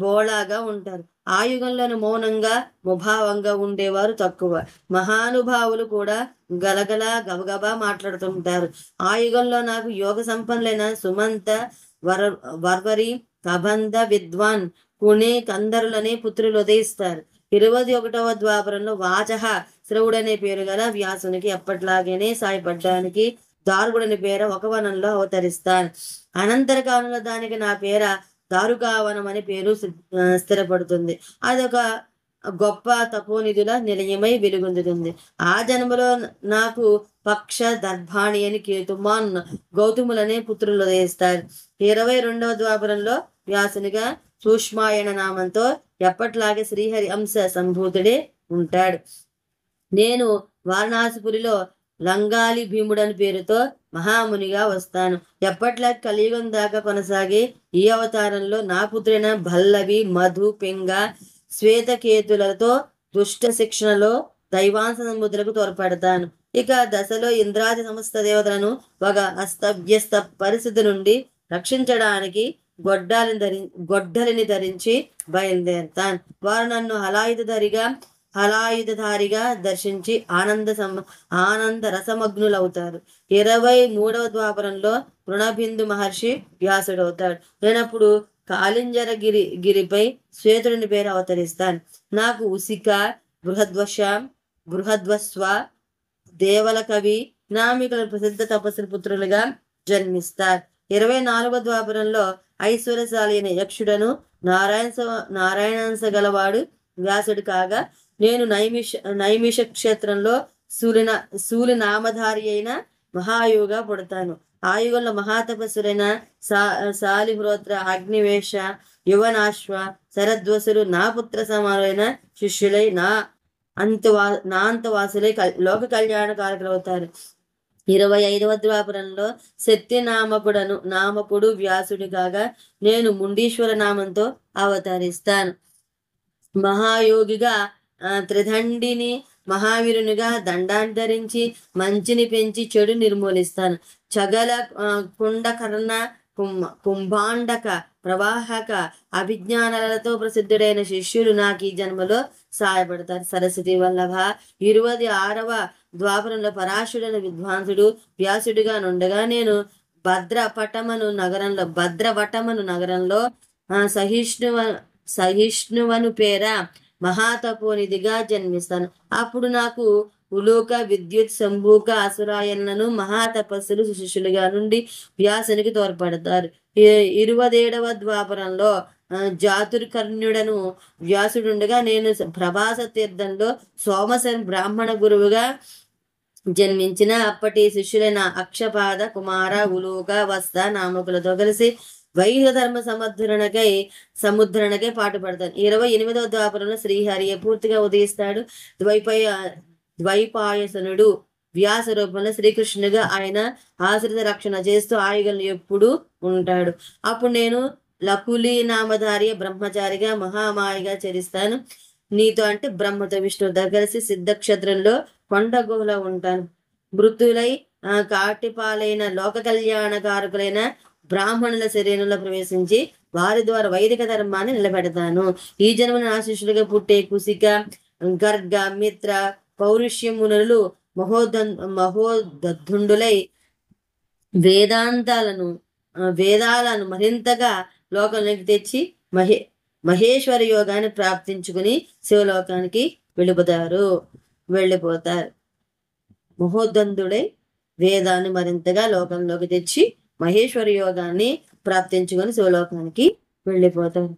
బోళాగా ఉంటారు. ఆ యుగంలోని మౌనంగా ముభావంగా ఉండేవారు తక్కువ. మహానుభావులు కూడా గలగల గబగబా మాట్లాడుతుంటారు. ఆ యుగంలో నాకు యోగ సంపన్నులైన సుమంత, వర్వరి, కబంధ, విద్వాన్, పుణే, కందరులనే పుత్రులు ఉదయిస్తారు. 21వ ద్వాపరంలో వాచహ శ్రవుడనే పేరు గల వ్యాసునికి ఎప్పట్లాగేనే సాయపడ్డానికి దారుగుడని పేర ఒక వనంలో అవతరిస్తాను. అనంతర కాలంలో దానికి నా పేర దారుకావనం అనే పేరు స్థిరపడుతుంది. అదొక గొప్ప తపోనిధుల నిలయమై వెలుగొందుతుంది. ఆ జన్మలో నాకు పక్ష, దర్భాణి అని కేతుమాన్, గౌతములనే పుత్రులు ఉదయిస్తారు. 22వ ద్వాపరంలో వ్యాసునిగా సూక్ష్మాయణ నామంతో ఎప్పట్లాగే శ్రీహరి అంశ సంభూతుడే ఉంటాడు. నేను వారణాసిపురిలో లంగాలి భీముడని పేరుతో మహామునిగా వస్తాను. ఎప్పట్లా కలియుగం దాకా కొనసాగే ఈ అవతారంలో నా పుత్రైన భల్లవి, మధు, పింగ, శ్వేతకేతులతో దుష్ట శిక్షణలో దైవాంశ ముద్రకు తోడ్పడతాను. ఇక దశలో ఇంద్రాది సమస్త దేవతలను ఒక అస్తవ్యస్త పరిస్థితి నుండి రక్షించడానికి గొడ్డలిని ధరించి బయలుదేరుతాను. వారు నన్ను హలాయుధధారిగా దర్శించి ఆనంద రసమగ్నులవుతారు. 23వ ద్వాపరంలో తృణబిందు మహర్షి వ్యాసుడవుతాడు. నేనప్పుడు కాళింజర గిరిపై శ్వేతుడిని పేరు అవతరిస్తాను. నాకు ఉసిక, బృహద్వస్వ, దేవల కవి, నామికల ప్రసిద్ధ తపస్సు పుత్రులుగా జన్మిస్తారు. 24వ ద్వాపరంలో ఐశ్వర్యశాలి అయిన యక్షుడను నారాయణాంశ గలవాడు వ్యాసుడు కాగా నేను నైమిష క్షేత్రంలో శూలి నామధారి అయిన మహాయోగా పుడతాను. ఆ యుగంలో మహాతపస్సులైన శాలిహ్రోత్ర, అగ్నివేశ, యువనాశ్వ, శరద్వసులు నా పుత్ర సమానమైన శిష్యులై నా అంతవాసులై లోక కళ్యాణ కారకులవుతారు. 25వ ద్వాపరంలో శక్తి నామకుడు వ్యాసుడు కాగా నేను ముండీశ్వర నామంతో అవతరిస్తాను. మహాయోగిగా త్రిదండిని, మహావీరునిగా దండాన్ని ధరించి మంచిని పెంచి చెడు నిర్మూలిస్తాను. చగల, కుండకర్ణ, కుంభాండక, ప్రవాహక అభిజ్ఞానాలతో ప్రసిద్ధుడైన శిష్యులు నాకు ఈ జన్మలో సహాయపడతారు. సరస్వతి వల్లభ 26వ ద్వాపరంలో పరాశుడైన విద్వాంసుడు వ్యాసుడిగా నుండగా నేను భద్రవటమను నగరంలో సహిష్ణువను పేర మహాతపోనిధిగా జన్మిస్తాను. అప్పుడు నాకు ఉలూక, విద్యుత్, శంభూక, అసురాయన్లను మహాతపస్సులు శిష్యులుగా నుండి వ్యాసునికి తోడ్పడతారు. 27వ ద్వాపరంలో జాతుర్కర్ణ్యుడను వ్యాసుడుండగా నేను ప్రభాస తీర్థంలో సోమసేన బ్రాహ్మణ గురువుగా జన్మించిన అప్పటి శిష్యులైన అక్షపాద, కుమార, ఉలూక, వత్స నామకులతో కలిసి వైదిక ధర్మ సముద్ధరణకై పాటుపడతాడు. 28వ ద్వాపరంలో శ్రీహరి పూర్తిగా ఉదయిస్తాడు. ద్వైపాయసనుడు వ్యాస రూపంలో శ్రీకృష్ణుడిగా ఆయన ఆశ్రిత రక్షణ చేస్తూ ఆయుగలను ఎప్పుడు ఉంటాడు. అప్పుడు నేను లకులి నామధారి బ్రహ్మచారిగా మహామాయగా చరిస్తాను. నీతో అంటే బ్రహ్మతో విష్ణువుతో కలిసి సిద్ధక్షేత్రంలో కొండ గుహలో ఉంటాను. మృతులై కాటిపాలైన లోక కళ్యాణకారకులైన బ్రాహ్మణుల శరీరంలో ప్రవేశించి వారి ద్వారా వైదిక ధర్మాన్ని నిలబెడతాను. ఈ జన్మను ఆశిష్యులుగా పుట్టే కుశిక, గర్గ, మిత్ర, పౌరుష్యమునులు మహోదద్ధుండులై వేదాలను మరింతగా లోకంలోకి తెచ్చి మహేశ్వర యోగాన్ని ప్రాప్తించుకుని శివలోకానికి వెళ్ళిపోతారు. మహోద్దందుడై వేదాన్ని మరింతగా లోకంలోకి తెచ్చి మహేశ్వర యోగాన్ని ప్రాప్తించుకొని శివలోకానికి వెళ్ళిపోతారు.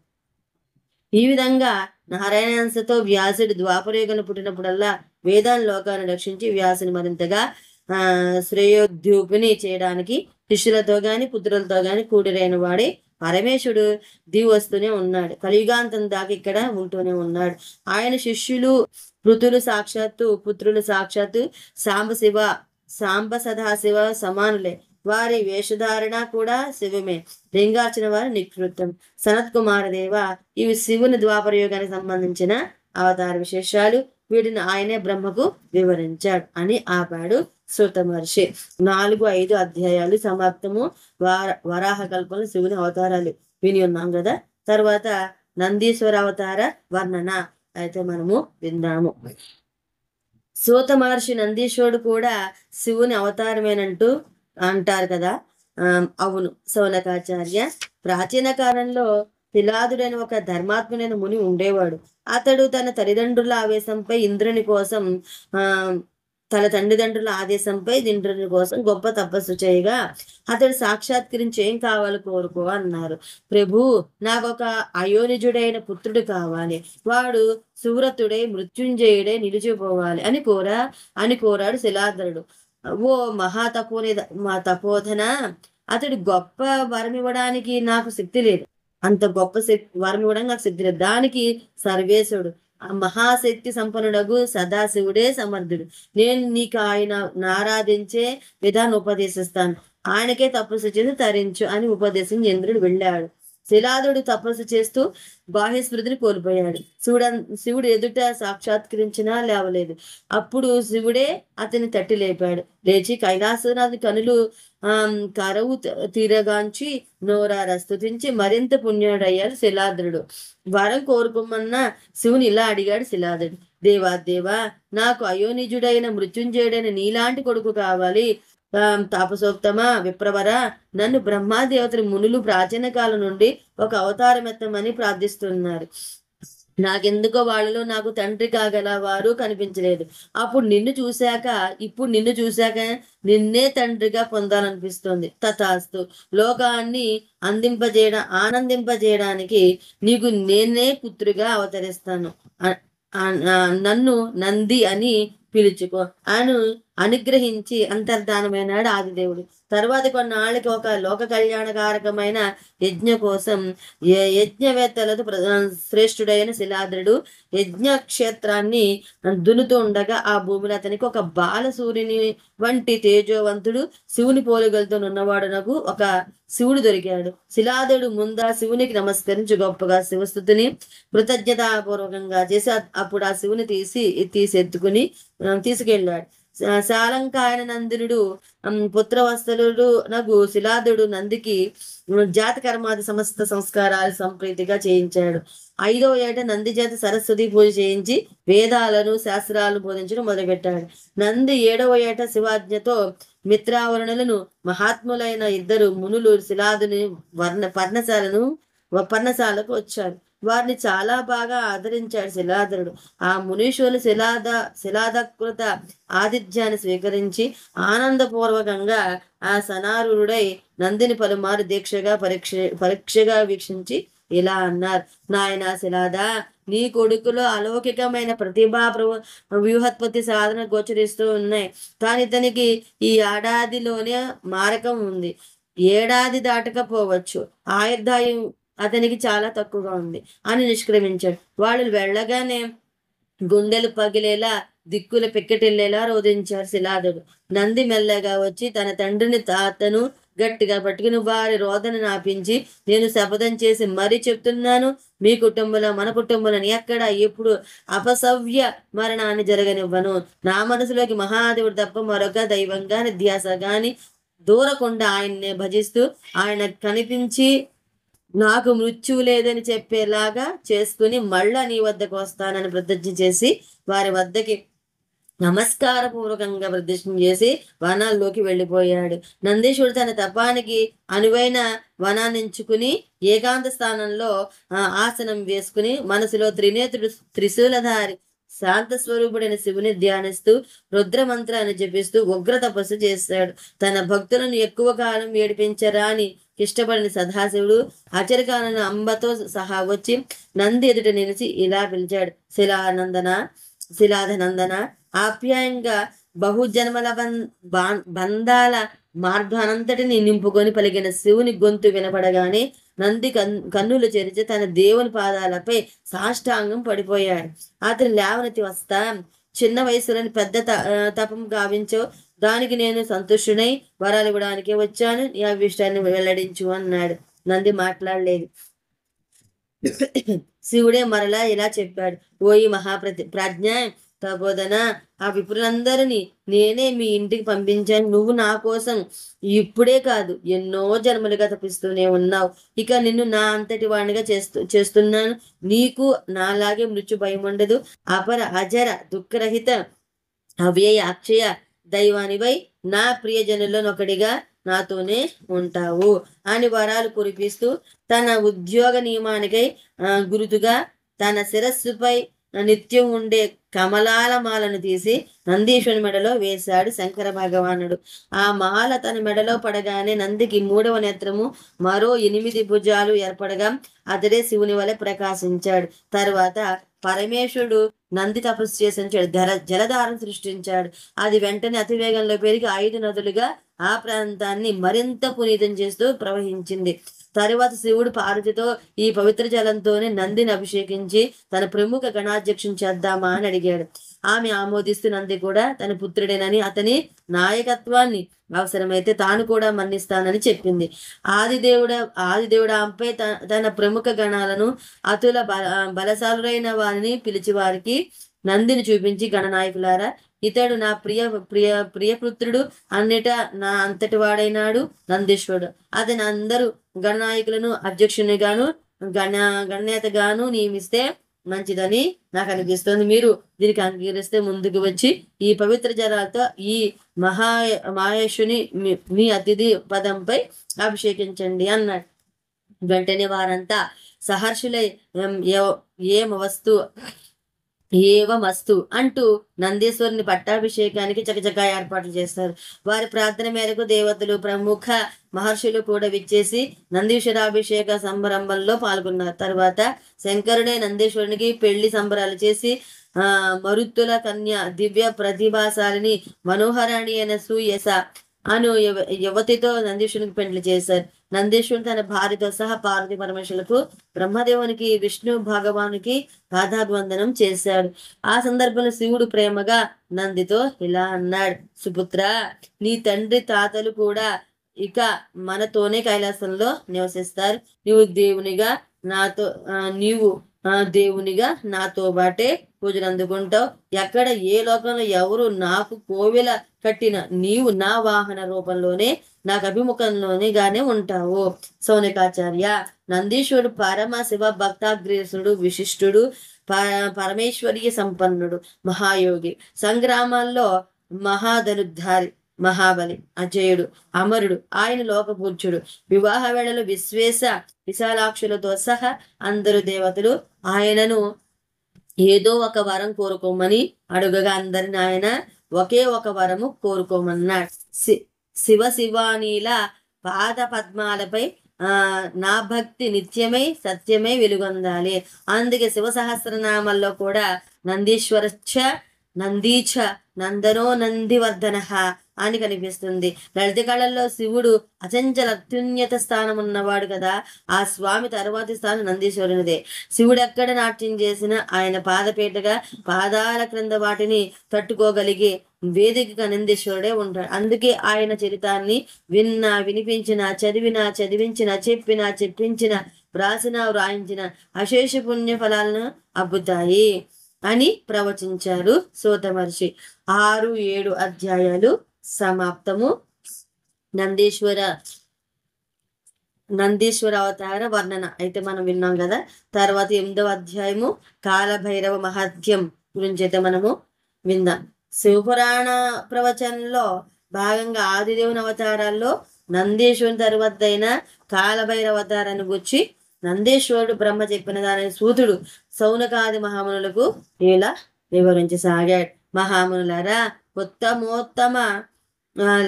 ఈ విధంగా నారాయణాంశతో వ్యాసుడు ద్వాపరయుగంలో పుట్టినప్పుడల్లా వేదాన్ని లోకాన్ని రక్షించి వ్యాసుని మరింతగా శ్రేయోద్యూపిని చేయడానికి శిష్యులతో గాని పుత్రులతో గాని కూడిరైన వాడే పరమేశ్వరుడు దివి వస్తూనే ఉన్నాడు. కలియుగాంతం దాకా ఇక్కడ ఉంటూనే ఉన్నాడు. ఆయన శిష్యులు పుత్రులు సాక్షాత్తు సాంబ సదాశివ సమానులే. వారి వేషధారణ కూడా శివమే. లింగార్చన వారి నికృతం. సనత్ కుమారదేవ, ఇవి శివుని ద్వాపర యుగానికి సంబంధించిన అవతార విశేషాలు. వీటిని ఆయనే బ్రహ్మకు వివరించాడు అని ఆపాడు సూత మహర్షి. 4-5 అధ్యాయాలు సమాప్తము. వరాహ కల్పంలో శివుని అవతారాలు విని ఉన్నాం కదా. తర్వాత నందీశ్వర అవతార వర్ణన అయితే మనము విందాము. సూత మహర్షి నందీశ్వరుడు కూడా శివుని అవతారమేనంటూ అంటారు కదా. అవును సౌనకాచార్య. ప్రాచీన కాలంలో పిలాదుడని ఒక ధర్మాత్ముడైన ముని ఉండేవాడు. అతడు తన తల్లిదండ్రుల ఆవేశంపై ఇంద్రుని కోసం గొప్ప తపస్సు చేయగా అతడు సాక్షాత్కరించి ఏం కావాలి కోరుకో అన్నారు. ప్రభు, నాకొక అయోనిజుడైన పుత్రుడు కావాలి. వాడు సువ్రతుడై మృత్యుంజయుడై నిలిచిపోవాలి అని కోరాడు శిలాధరుడు. ఓ తపోధన, అతడు గొప్ప వరం ఇవ్వడానికి నాకు శక్తి లేదు. అంత గొప్ప వరం ఇవ్వడానికి నాకు శక్తి లేదు. దానికి సర్వేశ్వరుడు మహాశక్తి సంపన్నుడగు సదాశివుడే సమర్థుడు. నేను నీకు ఆయన ఆరాధించే విధానం ఉపదేశిస్తాను. ఆయనకే తపస్సు చేసి తరించు అని ఉపదేశించి ఇంద్రుడు వెళ్ళాడు. శిలాదుడు తపస్సు చేస్తూ బాహ్య స్మృతిని కోల్పోయాడు. శివుడు ఎదుట సాక్షాత్కరించినా లేవలేదు. అప్పుడు శివుడే అతని తట్టి లేపాడు. లేచి కైలాసనాథి కనులు కరవు తీరగాంచి నోరార స్తుతించి మరింత పుణ్యుడయ్యాడు శిలాద్రుడు. వరం కోరుకోమన్న శివుని ఇలా అడిగాడు శిలాదుడు. దేవా, నాకు అయోనిజుడైన మృత్యుంజయుడైన నీలాంటి కొడుకు కావాలి. తాపసోత్తమ విప్రవర, నన్ను బ్రహ్మాదేవతలు మునులు ప్రాచీన కాలం నుండి ఒక అవతారం ఎత్తమని ప్రార్థిస్తున్నారు. నాకెందుకో వాళ్ళలో నాకు తండ్రి కాగల వారు కనిపించలేదు. ఇప్పుడు నిన్ను చూశాక నిన్నే తండ్రిగా పొందాలనిపిస్తుంది. తథాస్తు. లోకాన్ని ఆనందింపజేయడానికి నీకు నేనే పుత్రుగా అవతరిస్తాను. నన్ను నంది అని పిలుచుకో అని అనుగ్రహించి అంతర్ధానమైనాడు ఆదిదేవుడు. తర్వాత కొన్నాళ్ళకి ఒక లోక కళ్యాణకారకమైన యజ్ఞ కోసం యజ్ఞవేత్తలతో శ్రేష్ఠుడైన శిలాద్రుడు యజ్ఞక్షేత్రాన్ని దున్నుతూ ఉండగా ఆ భూమిలో అతనికి ఒక బాల సూర్యుని వంటి తేజోవంతుడు శివుని పోలికలతో ఉన్నవాడునకు ఒక శివుడు దొరికాడు. శిలాదుడు ముందా శివునికి నమస్కరించి గొప్పగా శివస్థుతిని కృతజ్ఞతాపూర్వకంగా చేసి అప్పుడు ఆ శివుని తీసుకెళ్ళాడు. శాలంకాయన నందినుడు పుత్రవత్సలుడు నగు శిలాదుడు నందికి జాతకర్మాది సమస్త సంస్కారాలు సంప్రీతిగా చేయించాడు. 5వ ఏట నంది చేత సరస్వతి పూజ చేయించి వేదాలను శాస్త్రాలను బోధించడం మొదలుపెట్టాడు. నంది 7వ ఏట శివాజ్ఞతో మిత్రావరణులను మహాత్ములైన 2 మునులు శిలాదుని పర్ణశాలకు వచ్చారు. వారిని చాలా బాగా ఆదరించాడు శిలాధరుడు. ఆ మునీశ్వరులు శిలాధకృత ఆతిథ్యాన్ని స్వీకరించి ఆనందపూర్వకంగా ఆ సనారుడై నందిని పలుమారు దీక్షగా పరీక్షగా వీక్షించి ఇలా అన్నారు: నాయన శిలాద, నీ కొడుకులో అలౌకికమైన ప్రతిభా వ్యూహోత్పత్తి సాధన గోచరిస్తూ ఉన్నాయి. కానీ ఇతనికి ఈ ఏడాదిలోనే మారకం ఉంది. ఏడాది దాటకపోవచ్చు. ఆయుర్దాయం అతనికి చాలా తక్కువగా ఉంది అని నిష్క్రమించాడు. వాళ్ళు వెళ్ళగానే గుండెలు పగిలేలా, దిక్కులు పిక్కటిల్లేలా రోధించారు శిలాదుడు. నంది మెల్లగా వచ్చి తన తండ్రిని తాతను గట్టిగా పట్టుకుని వారి రోదన ఆపించి, నేను శపథం చేసి మరీ చెప్తున్నాను, మీ కుటుంబంలో మన కుటుంబంలో ఎక్కడ ఎప్పుడు అపసవ్య మరణాన్ని జరగనివ్వను. నా మనసులోకి మహాదేవుడు తప్ప మరొక దైవం గాని ధ్యాస గాని దూరకుండా ఆయన్నే భజిస్తూ ఆయన కనిపించి నాకు మృత్యువు లేదని చెప్పేలాగా చేసుకుని మళ్ళా నీ వద్దకు వస్తానని ప్రతిజ్ఞ చేసి వారి వద్దకి నమస్కారపూర్వకంగా ప్రదర్శన చేసి వనాల్లోకి వెళ్ళిపోయాడు. నందీశ్వరుడు తన తపానికి అనువైన వనాన్ని ఎంచుకుని ఏకాంత స్థానంలో ఆసనం వేసుకుని మనసులో త్రినేత్రుడు త్రిశూలధారి శాంత స్వరూపుడైన శివుని ధ్యానిస్తూ రుద్రమంత్రాన్ని జపిస్తూ ఉగ్ర తపస్సు చేశాడు. తన భక్తులను ఎక్కువ కాలం ఏడిపించరాని ఇష్టపడిన సదాశివుడు అచరకాలను అంబతో సహా వచ్చి నంది ఎదుట నిలిచి ఇలా పిలిచాడు: శిలాధనందన, ఆప్యాయంగా బహుజన్మల బంధాల మార్గానంతటిని నింపుకొని పలికిన శివుని గొంతు వినపడగానే నంది కన్నులు చెరిచి తన దేవుని పాదాలపై సాష్టాంగం పడిపోయాడు. అతను లేవనెత్తి వస్తా, చిన్న వయసులోని పెద్ద తపం గావించో, దానికి నేను సంతుష్టునై వరాలు ఇవ్వడానికే వచ్చాను, నీ అభిష్టాన్ని వెల్లడించు అన్నాడు. నంది మాట్లాడలేదు. శివుడే మరలా ఇలా చెప్పాడు: ఓయి ప్రాజ్ఞ తపోదన, ఆ విప్రులందరినీ నేనే మీ ఇంటికి పంపించాను. నువ్వు నా కోసం ఇప్పుడే కాదు ఎన్నో జన్మలుగా తప్పిస్తూనే ఉన్నావు. ఇక నిన్ను నా అంతటి వాడిగా చేస్తున్నాను. నీకు నాలాగే మృత్యు భయం ఉండదు. అపర అజర దుఃఖరహిత అవ్యయ అక్షయ దైవానివై నా ప్రియజనులనొకడిగా నాతోనే ఉంటావు అని వరాలు కురిపిస్తూ తన ఉద్యోగ నియమానికై గురుతుగా తన శిరస్సుపై నిత్యం ఉండే కమలాల మాలను తీసి నందీశ్వరుని మెడలో వేశాడు శంకర భగవానుడు. ఆ మాల తన మెడలో పడగానే నందికి 3వ నేత్రము మరో 8 భుజాలు ఏర్పడగా అతడే శివుని వలె ప్రకాశించాడు. తర్వాత పరమేశ్వరుడు నంది తపస్సు చేసి జలధారను సృష్టించాడు. అది వెంటనే అతివేగంలో పెరిగి 5 నదులుగా ఆ ప్రాంతాన్ని మరింత పునీతం చేస్తూ ప్రవహించింది. తరువాత శివుడు పార్వతితో ఈ పవిత్ర జలంతోనే నందిని అభిషేకించి తన ప్రముఖ గణాధ్యక్షం చేద్దామా అని అడిగాడు. ఆమె ఆమోదిస్తూ నంది కూడా తన పుత్రుడేనని, అతని నాయకత్వాన్ని అవసరమైతే తాను కూడా మన్నిస్తానని చెప్పింది. ఆదిదేవుడు ఆమెపై తన ప్రముఖ గణాలను అతుల బలశాలురైన వారిని పిలిచి వారికి నందిని చూపించి, గణనాయకులారా, ఇతడు నా ప్రియపుత్రుడు, అన్నిట నా అంతటి వాడైనాడు నందీశ్వరుడు. అతని అందరూ గణనాయకులను అధ్యక్షునిగాను గణనేతగాను నియమిస్తే మంచిదని నాకు అనిపిస్తుంది. మీరు దీనికి అంగీకరిస్తే ముందుకు వచ్చి ఈ పవిత్ర జలాలతో ఈ మహేషుని మీ అతిథి పదంపై అభిషేకించండి అన్నాడు. వెంటనే వారంతా సహర్షులై ఏవమస్తు అంటూ నందీశ్వరుని పట్టాభిషేకానికి చకచకా ఏర్పాట్లు చేస్తారు. వారి ప్రార్థన మేరకు దేవతలు ప్రముఖ మహర్షులు కూడా విచ్చేసి నందీశ్వరాభిషేక సంరంభంలో పాల్గొన్నారు. తర్వాత శంకరుడే నందీశ్వరునికి పెళ్లి సంబరాలు చేసి మరుత్తుల కన్య దివ్య ప్రతిభాశాలిని మనోహరాణి అయిన సూయస అను యువతితో నందీశ్వరునికి పెండ్లి చేశారు. నందీశ్వరుడు తన భార్యతో సహా పార్వతి పరమేశ్వరులకు, బ్రహ్మదేవునికి, విష్ణు భగవానుకి పాదాభివందనం చేశాడు. ఆ సందర్భంలో శివుడు ప్రేమగా నందితో ఇలా అన్నాడు: సుపుత్ర, నీ తండ్రి తాతలు కూడా ఇక మనతోనే కైలాసంలో నివసిస్తారు. నీవు దేవునిగా నాతో బాటే పూజలు అందుకుంటావు. ఎక్కడ ఏ లోకంలో ఎవరు నాకు కోవెల కట్టిన నీవు నా వాహన రూపంలోనే నాకు అభిముఖంలోనే గానే ఉంటావు. సౌనకాచార్య, నందీశ్వరుడు పరమ శివ భక్తాగ్రేసుడు, విశిష్టుడు, పరమేశ్వరీయ సంపన్నుడు, మహాయోగి, సంగ్రామాల్లో మహాధనుద్ధారి, మహాబలి, అజయుడు, అమరుడు, ఆయన లోకపూజ్యుడు. వివాహ వేళలో విశ్వేశ విశాలాక్షులతో సహా అందరు దేవతలు ఆయనను ఏదో ఒక వరం కోరుకోమని అడుగగా అందరిని ఆయన ఒకే ఒక వరము కోరుకోమన్నాడు. శివ శివానీల పాద పద్మాలపై నా భక్తి నిత్యమై సత్యమై వెలుగొందాలి. అందుకే శివ సహస్రనామాల్లో కూడా నందీశ్వరచ్చ నందీచ నందనో నందివర్ధన అని కనిపిస్తుంది. లలిత కళల్లో శివుడు అచంచల అత్యున్నత స్థానం ఉన్నవాడు కదా. ఆ స్వామి తర్వాతి స్థానం నందీశ్వరునిదే. శివుడు ఎక్కడ నాట్యం చేసిన ఆయన పాదపీటగా పాదాల క్రింద వాటిని తట్టుకోగలిగే వేదికగా నందీశ్వరుడే ఉంటాడు. అందుకే ఆయన చరితాన్ని విన్నా వినిపించిన చదివినా చదివించిన చెప్పినా చెప్పించిన వ్రాసిన వ్రాయించిన అశేష పుణ్య ఫలాలను అబ్బుతాయి అని ప్రవచించారు సూత మహర్షి. 6-7 అధ్యాయాలు సమాప్తము. నందీశ్వర అవతార వర్ణన అయితే మనం విన్నాం కదా. తర్వాత 8వ అధ్యాయము కాలభైరవ మహత్యం గురించి అయితే మనము విందాం. శివపురాణ ప్రవచనంలో భాగంగా ఆదిదేవుని అవతారాల్లో నందీశ్వరుని తరువాతైన కాలభైరవ అవతారాన్ని గురించి నందీశ్వరుడు బ్రహ్మ చెప్పిన దానిని సూతుడు సౌనకాది మహామునులకు ఇలా వివరించసాగాడు. మహామునులారా, ఉత్తమోత్తమ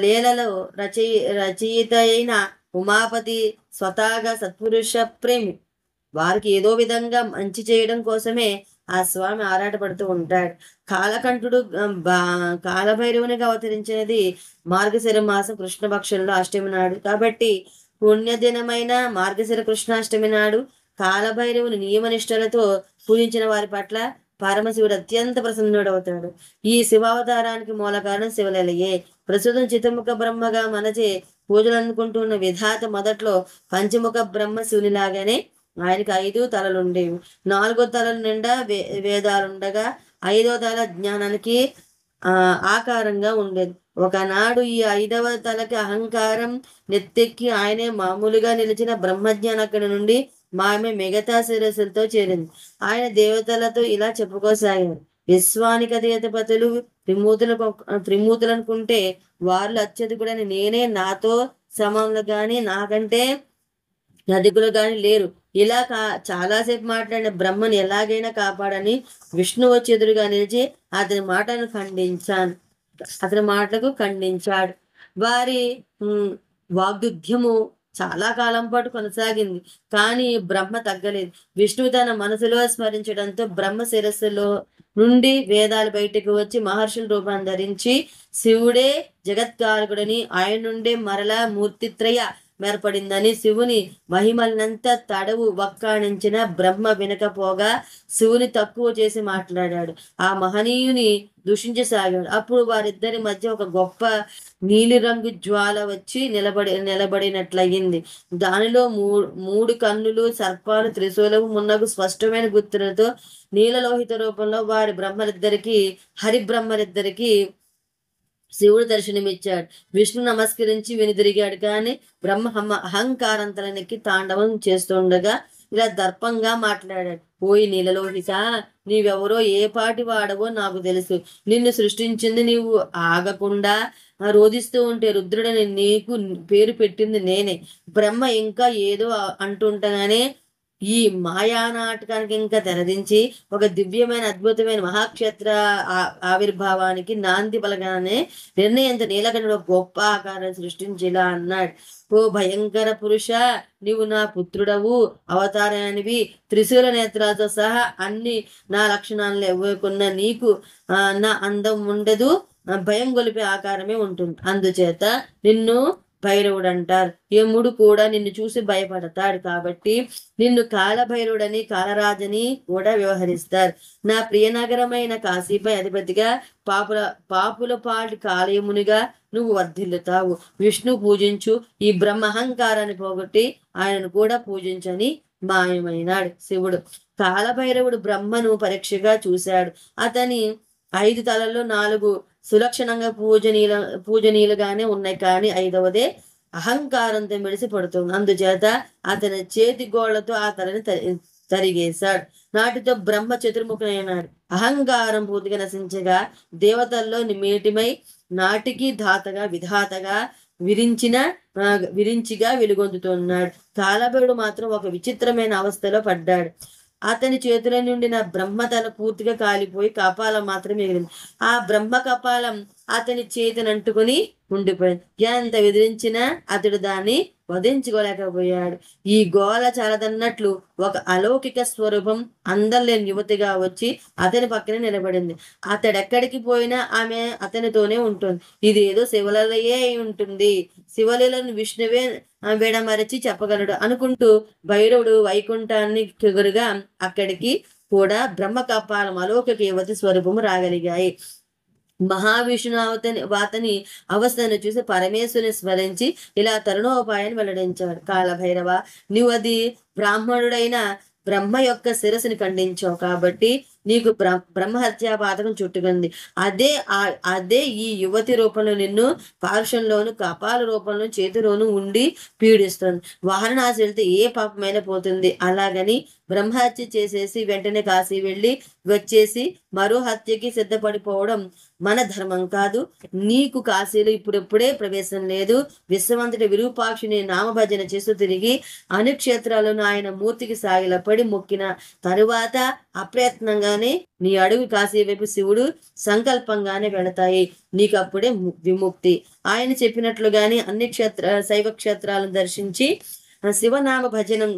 లీలలో రచయిత అయిన ఉమాపతి స్వతహాగా సత్పురుష ప్రేమి. వారికి ఏదో విధంగా మంచి చేయడం కోసమే ఆ స్వామి ఆరాటపడుతూ ఉంటాడు. కాలకంఠుడు కాలభైరవునిగా అవతరించినది మార్గశిర మాసం కృష్ణపక్షంలో అష్టమి నాడు. కాబట్టి పుణ్యదినమైన మార్గశిర కృష్ణాష్టమి నాడు కాలభైరవుని నియమనిష్టలతో పూజించిన వారి పట్ల పరమశివుడు అత్యంత ప్రసన్నుడవుతాడు. ఈ శివావతారానికి మూల కారణం శివలీలయే. ప్రస్తుతం చితముఖ బ్రహ్మగా మనచే పూజలు అందుకుంటున్న విధాత మొదట్లో పంచముఖ బ్రహ్మ శివునిలాగానే ఆయనకి 5 తలలుండేవి. 4వ తలల నిండా వేదాలుండగా 5వ తల జ్ఞానానికి ఆకారంగా ఉండేది. ఒకనాడు ఈ 5వ తలకి అహంకారం నెత్తెక్కి ఆయనే మామూలుగా నిలిచిన బ్రహ్మజ్ఞానం అక్కడి నుండి మామె మిగతా శిరస్సులతో చేరింది. ఆయన దేవతలతో ఇలా చెప్పుకోసాగారు. విశ్వానిక దేవతపతులు త్రిమూర్తులనుకుంటే వారిలో అత్యధికుడని నేనే, నాతో సమంలో గాని నాకంటే అధికులు గాని లేరు. ఇలా చాలాసేపు మాట్లాడిన బ్రహ్మను ఎలాగైనా కాపాడని విష్ణువు వచ్చి ఎదురుగా నిలిచి అతని మాటలకు ఖండించాడు. వారి వాగ్యుద్ధ్యము చాలా కాలం పాటు కొనసాగింది. కానీ బ్రహ్మ తగ్గలేదు. విష్ణువు తన మనసులో స్మరించడంతో బ్రహ్మ శిరస్సులో నుండి వేదాలు బయటకు వచ్చి మహర్షుల రూపాన్ని ధరించి శివుడే జగత్కారకుడని, ఆయన నుండే మరలా మూర్తిత్రయ ఏర్పడిందని, శివుని మహిమలనంతా తడవు వక్కాణించిన బ్రహ్మ వినకపోగా శివుని తక్కువ చేసి మాట్లాడాడు. ఆ మహనీయుని దూషించసాగాడు. అప్పుడు వారిద్దరి మధ్య ఒక గొప్ప నీలిరంగు జ్వాల వచ్చి నిలబడినట్లయింది. దానిలో 3 కన్నులు, సర్పాలు, త్రిశూలము మున్నగు స్పష్టమైన గుర్తులతో నీలలోహిత రూపంలో వారి హరిబ్రహ్మలిద్దరికి శివుడు దర్శనమిచ్చాడు. విష్ణు నమస్కరించి వెనుదిరిగాడు. కానీ బ్రహ్మ అహంకారంతలనెక్కి తాండవం చేస్తుండగా ఇలా దర్పంగా మాట్లాడాడు. ఓయి నీలలోహిత, నీవెవరో ఏ పాటి వాడవో నాకు తెలుసు. నిన్ను సృష్టించింది నీవు ఆగకుండా రోధిస్తూ ఉంటే రుద్రుడని నీకు పేరు పెట్టింది నేనే. బ్రహ్మ ఇంకా ఏదో అంటుండగానే ఈ మాయానాటకానికి ఇంకా తెరదించి ఒక దివ్యమైన అద్భుతమైన మహాక్షేత్ర ఆవిర్భావానికి నాంది పలగానే నిర్ణయంతో నీలకంఠుడు గొప్ప ఆకారాన్ని సృష్టించేలా అన్నాడు. ఓ భయంకర పురుష, నీవు నా పుత్రుడవు, అవతారానివి. త్రిశూల నేత్రాలతో సహా అన్ని నా లక్షణాలను ఇవ్వకున్న నీకు నా అందం ఉండదు, భయం గొలిపే ఆకారమే ఉంటుంది. అందుచేత నిన్ను భైరవుడు అంటారు. యముడు కూడా నిన్ను చూసి భయపడతాడు. కాబట్టి నిన్ను కాలభైరవుడని, కాలరాజని కూడా వ్యవహరిస్తారు. నా ప్రియనగరమైన కాశీపై అధిపతిగా పాపుల పాటి కాలయమునిగా నువ్వు వర్ధిల్లుతావు. విష్ణు పూజించు, ఈ బ్రహ్మహంకారాన్ని పోగొట్టి ఆయనను కూడా పూజించని మాయమైనాడు శివుడు. కాలభైరవుడు బ్రహ్మను పరీక్షగా చూశాడు. అతని 5 తలల్లో 4 సులక్షణంగా పూజనీయులుగానే ఉన్నాయి. కానీ 5వదే అహంకారంతో మెడిసి పడుతుంది. అందుచేత అతని చేతి గోళ్లతో ఆ తలని తరిగేశాడు. నాటితో బ్రహ్మ చతుర్ముఖుడైనాడు. అహంకారం పూర్తిగా నశించగా దేవతల్లో మేటిమై నాటికి ధాతగా విధాతగా విరించిగా వెలుగొందుతున్నాడు. కాలభైరుడు మాత్రం ఒక విచిత్రమైన అవస్థలో పడ్డాడు. అతని చేతుల నుండి నా బ్రహ్మతల పూర్తిగా కాలిపోయి కపాలం మాత్రం మిగిలింది. ఆ బ్రహ్మ కపాలం అతని చేతిని అంటుకుని ఉండిపోయింది. ఎంత విదిరించినా అతడు దాన్ని వధించుకోలేకపోయాడు. ఈ గోల చాలదన్నట్లు ఒక అలౌకిక స్వరూపం అందలేని యువతిగా వచ్చి అతని పక్కన నిలబడింది. అతడెక్కడికి పోయినా ఆమె అతనితోనే ఉంటుంది. ఇదేదో శివలీలయే అయి ఉంటుంది. శివలీలను విష్ణువే విడమరచి చెప్పగలడు అనుకుంటూ భైరవుడు వైకుంఠాన్ని కెగురుగా అక్కడికి కూడా బ్రహ్మ కపాలం అలౌకిక యువతి స్వరూపము రాగలిగాయి. మహావిష్ణు వాతని అవస్థను చూసి పరమేశ్వరుని స్మరించి ఇలా తరుణోపాయాన్ని వెల్లడించాడు. కాలభైరవ, నువ్వు అది బ్రాహ్మణుడైన బ్రహ్మ యొక్క శిరస్సుని ఖండించావు కాబట్టి నీకు బ్రహ్మహత్యా పాతకం చుట్టుకుంది. అదే ఈ యువతి రూపంలో నిన్ను పార్శ్వంలోను కపాల రూపంలో చేతిలోను ఉండి పీడిస్తుంది. వారణాసి వెళ్తే ఏ పాపమైనా పోతుంది. అలాగని బ్రహ్మహత్య చేసేసి వెంటనే కాశీ వెళ్ళి వచ్చేసి మరో హత్యకి సిద్ధపడిపోవడం మన ధర్మం కాదు. నీకు కాశీలో ఇప్పుడెప్పుడే ప్రవేశం లేదు. విశ్వవంతుడి విరూపాక్షిని నామభజన చేస్తూ తిరిగి అనుక్షేత్రాలను ఆయన మూర్తికి సాగిలపడి మొక్కిన తరువాత అప్రయత్నంగానే నీ అడుగు కాశీ వైపు శివుడు సంకల్పంగానే వెళతాయి. నీకప్పుడే విముక్తి. ఆయన చెప్పినట్లుగానే అన్ని శైవ క్షేత్రాలను దర్శించి శివనామ భజనం,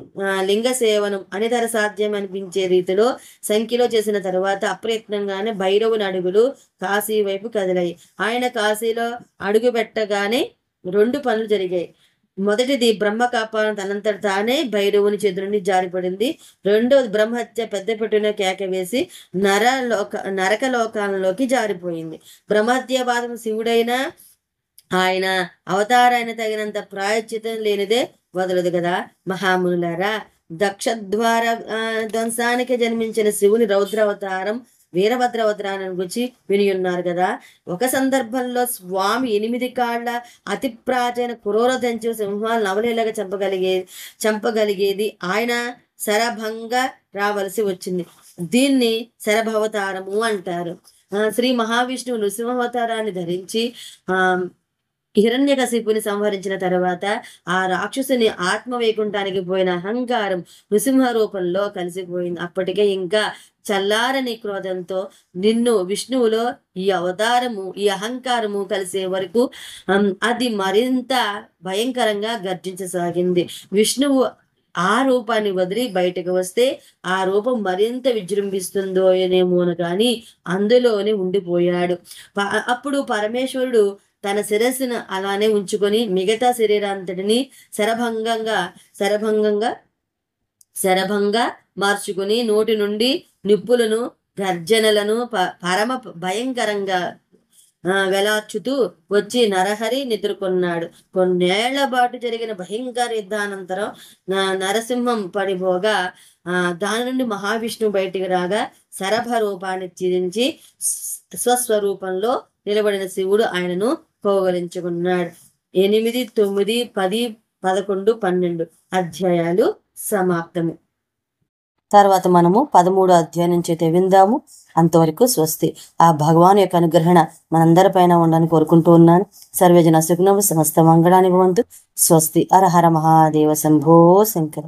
లింగ సేవనం అనితర సాధ్యం అనిపించే రీతిలో సంఖ్యలో చేసిన తరువాత అప్రయత్నంగానే భైరవుని అడుగులు కాశీ వైపు కదిలాయి. ఆయన కాశీలో అడుగు పెట్టగానే 2 పనులు జరిగాయి. మొదటిది బ్రహ్మ కపాలం తనంతట తానే భైరవుని చేతులని జారిపడింది. రెండోది బ్రహ్మహత్య పెద్ద పెట్టిన కేక వేసి నరక లోకాలలోకి జారిపోయింది. బ్రహ్మహత్య బాధకు శివుడైన ఆయన అవతారాయన తగినంత ప్రాయశ్చితం లేనిదే వదలదు కదా. మహామునులారా, దక్షద్వార ధ్వంసానికి జన్మించిన శివుని రౌద్రావతారం వీరభద్రావతారాన్ని గురించి వినియున్నారు కదా. ఒక సందర్భంలో స్వామి 8 కాళ్ళ అతి ప్రాచీన క్రూరదంచు సింహాలు నవలీలగా చంపగలిగేది ఆయన శరభంగా రావలసి వచ్చింది. దీన్ని శరభవతారము అంటారు. శ్రీ మహావిష్ణువు నృసింహావతారాన్ని ధరించి హిరణ్యకశిపుని సంహరించిన తర్వాత ఆ రాక్షసుని ఆత్మవైకుంఠానికి పోయిన అహంకారం నృసింహ రూపంలో కలిసిపోయింది. అప్పటికే ఇంకా చల్లారని క్రోధంతో నిన్ను విష్ణువులో ఈ అవతారము, ఈ అహంకారము కలిసే వరకు అది మరింత భయంకరంగా గర్జించసాగింది. విష్ణువు ఆ రూపాన్ని వదిలి బయటకు వస్తే ఆ రూపం మరింత విజృంభిస్తుందో ఏమోను కానీ అందులోనే ఉండిపోయాడు. అప్పుడు పరమేశ్వరుడు తన శిరస్సును అలానే ఉంచుకొని మిగతా శరీరాంతటిని శరభంగా మార్చుకుని నోటి నుండి నిప్పులను గర్జనలను పరమ భయంకరంగా వెలార్చుతూ వచ్చి నరహరి నిద్రకొన్నాడు. కొన్నేళ్ల పాటు జరిగిన భయంకర యుద్ధానంతరం నరసింహం పడిపోగా దాని నుండి మహావిష్ణువు బయటికి రాగా శరభ రూపాన్ని చిరించి స్వస్వరూపంలో నిలబడిన శివుడు ఆయనను కౌగలించుకున్నాడు. 8, 9, 10, 11, 12 అధ్యాయాలు సమాప్తము. తర్వాత మనము 13వ అధ్యాయం నుంచి అయితే విందాము. అంతవరకు స్వస్తి. ఆ భగవాన్ యొక్క అనుగ్రహణ మనందరిపైన ఉండాలని కోరుకుంటూ ఉన్నాను. సర్వేజన సుఖినో సమస్త మంగళాని భవంతు. స్వస్తి. హర హర మహాదేవ శంభో శంకర.